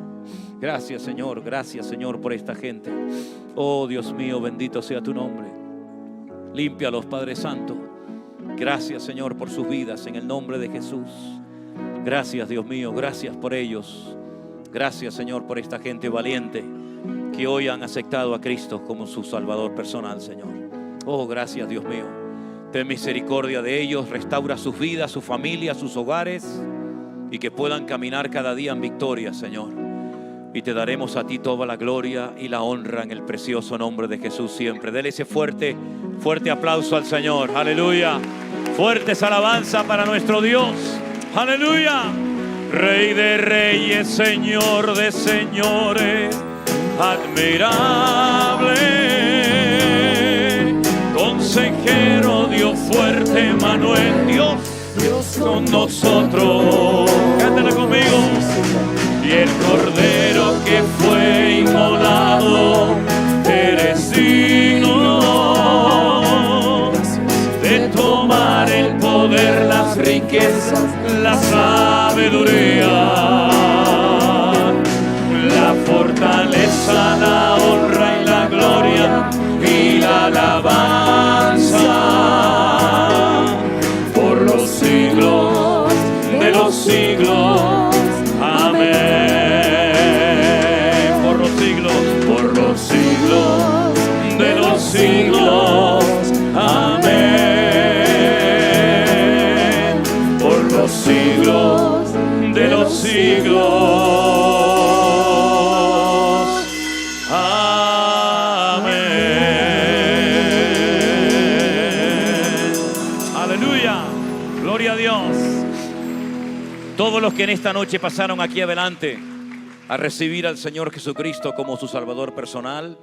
Gracias, Señor, gracias, Señor, por esta gente. Oh, Dios mío, bendito sea tu nombre. Límpialos, Padre Santo. Gracias, Señor, por sus vidas, en el nombre de Jesús. Gracias, Dios mío, gracias por ellos. Gracias, Señor, por esta gente valiente que hoy han aceptado a Cristo como su Salvador personal, Señor. Oh, gracias, Dios mío. Ten misericordia de ellos, restaura sus vidas, su familia, sus hogares, y que puedan caminar cada día en victoria, Señor. Y te daremos a ti toda la gloria y la honra en el precioso nombre de Jesús siempre. Dele ese fuerte aplauso al Señor. Aleluya. Fuertes alabanza para nuestro Dios. Aleluya. Rey de reyes, Señor de señores, admirable, consejero, Dios fuerte, Manuel, Dios con nosotros. Cántala conmigo. Y el Cordero que fue inmolado, eres digno de tomar el poder, las riquezas, la sabiduría, la fortaleza, la honra y la gloria y la alabanza por los siglos de los siglos. Amén. Por los siglos de los siglos. Amén. Por los siglos de los siglos. Amén. Aleluya. Gloria a Dios. Todos los que en esta noche pasaron aquí adelante a recibir al Señor Jesucristo como su Salvador personal,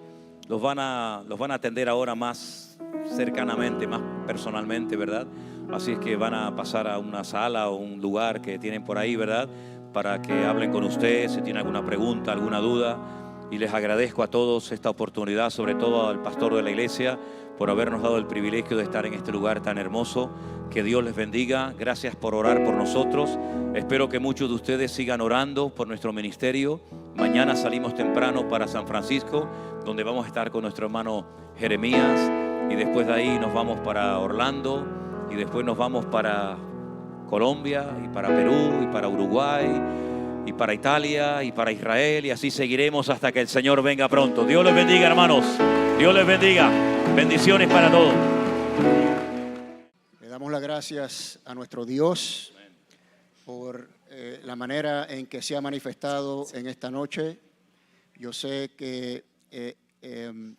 los van a atender ahora más cercanamente, más personalmente, ¿verdad? Así es que van a pasar a una sala o un lugar que tienen por ahí, ¿verdad? Para que hablen con ustedes, si tienen alguna pregunta, alguna duda. Y les agradezco a todos esta oportunidad, sobre todo al pastor de la iglesia, por habernos dado el privilegio de estar en este lugar tan hermoso. Que Dios les bendiga. Gracias por orar por nosotros. Espero que muchos de ustedes sigan orando por nuestro ministerio. Mañana salimos temprano para San Francisco, donde vamos a estar con nuestro hermano Jeremías. Y después de ahí nos vamos para Orlando. Y después nos vamos para Colombia, y para Perú, y para Uruguay, y para Italia, y para Israel. Y así seguiremos hasta que el Señor venga pronto. Dios les bendiga, hermanos. Dios les bendiga. Bendiciones para todos. Le damos las gracias a nuestro Dios por la manera en que se ha manifestado en esta noche. Yo sé que,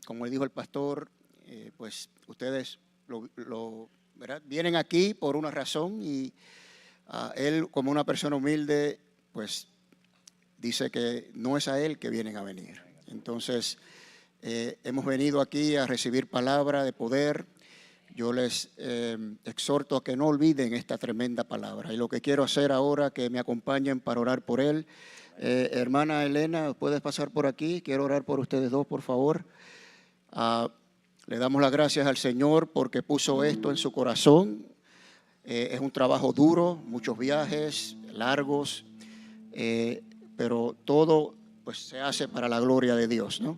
como le dijo el pastor, pues ustedes ¿verdad? Vienen aquí por una razón y él, como una persona humilde, pues dice que no es a él que vienen a venir. Entonces, hemos venido aquí a recibir palabra de poder. Yo les exhorto a que no olviden esta tremenda palabra. Y lo que quiero hacer ahora, que me acompañen para orar por él. Hermana Elena, ¿puedes pasar por aquí? Quiero orar por ustedes dos, por favor. Le damos las gracias al Señor porque puso esto en su corazón. Es un trabajo duro, muchos viajes largos, pero todo pues se hace para la gloria de Dios, ¿no?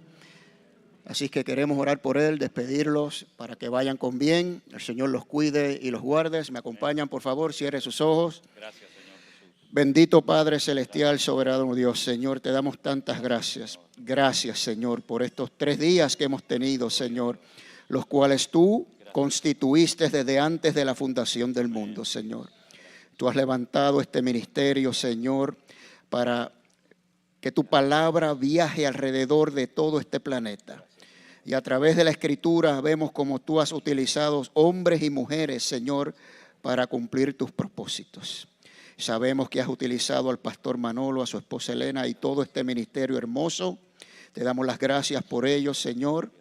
Así que queremos orar por él, despedirlos para que vayan con bien. El Señor los cuide y los guarde. Me acompañan, por favor, cierre sus ojos. Gracias, Señor Jesús. Bendito Padre Celestial, soberano Dios, Señor, te damos tantas gracias. Gracias, Señor, por estos 3 días que hemos tenido, Señor, los cuales tú constituiste desde antes de la fundación del mundo, Señor. Tú has levantado este ministerio, Señor, para que tu palabra viaje alrededor de todo este planeta. Y a través de la Escritura vemos cómo tú has utilizado hombres y mujeres, Señor, para cumplir tus propósitos. Sabemos que has utilizado al pastor Manolo, a su esposa Elena y todo este ministerio hermoso. Te damos las gracias por ellos, Señor.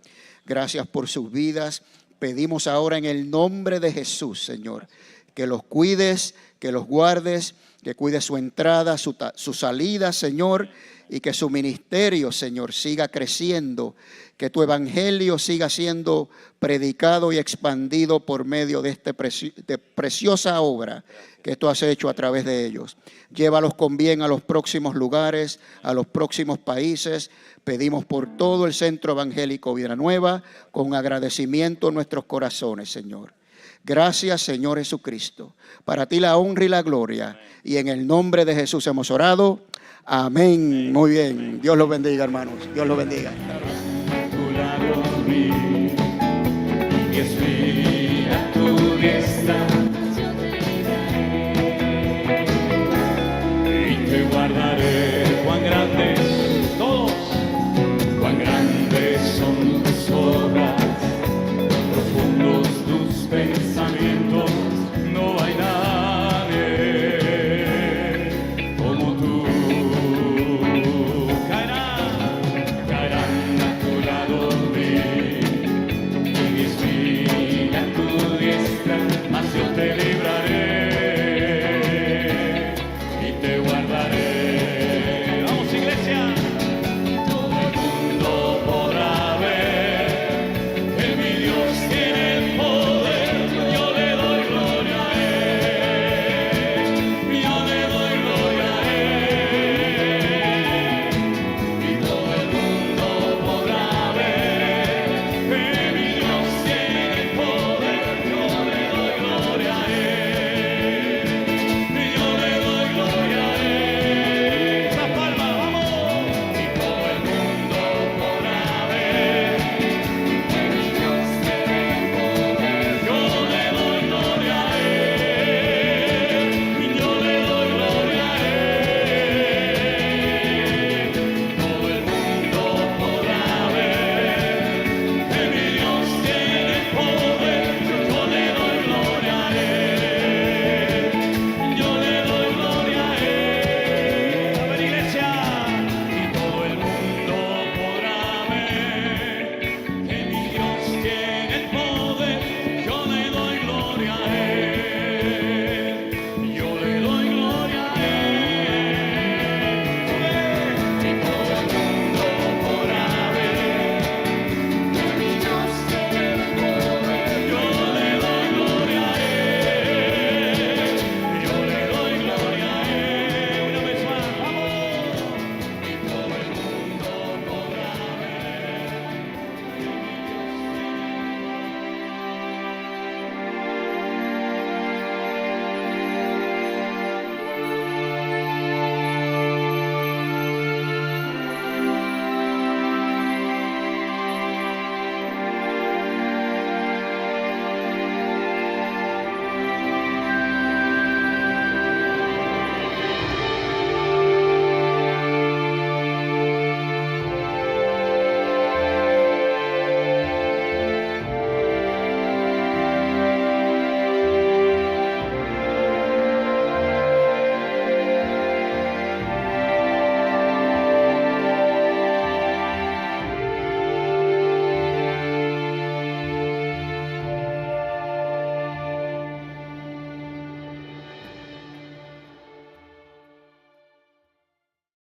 Gracias por sus vidas. Pedimos ahora en el nombre de Jesús, Señor, que los cuides, que los guardes, que cuides su entrada, su salida, Señor, y que su ministerio, Señor, siga creciendo, que tu evangelio siga siendo predicado y expandido por medio de esta preciosa obra que tú has hecho a través de ellos. Llévalos con bien a los próximos lugares, a los próximos países. Pedimos por todo el Centro Evangélico Vida Nueva, con agradecimiento en nuestros corazones, Señor. Gracias, Señor Jesucristo. Para ti la honra y la gloria. Y en el nombre de Jesús hemos orado. Amén. Muy bien. Dios los bendiga, hermanos. Dios los bendiga. Tu lado vi, mi espíritu.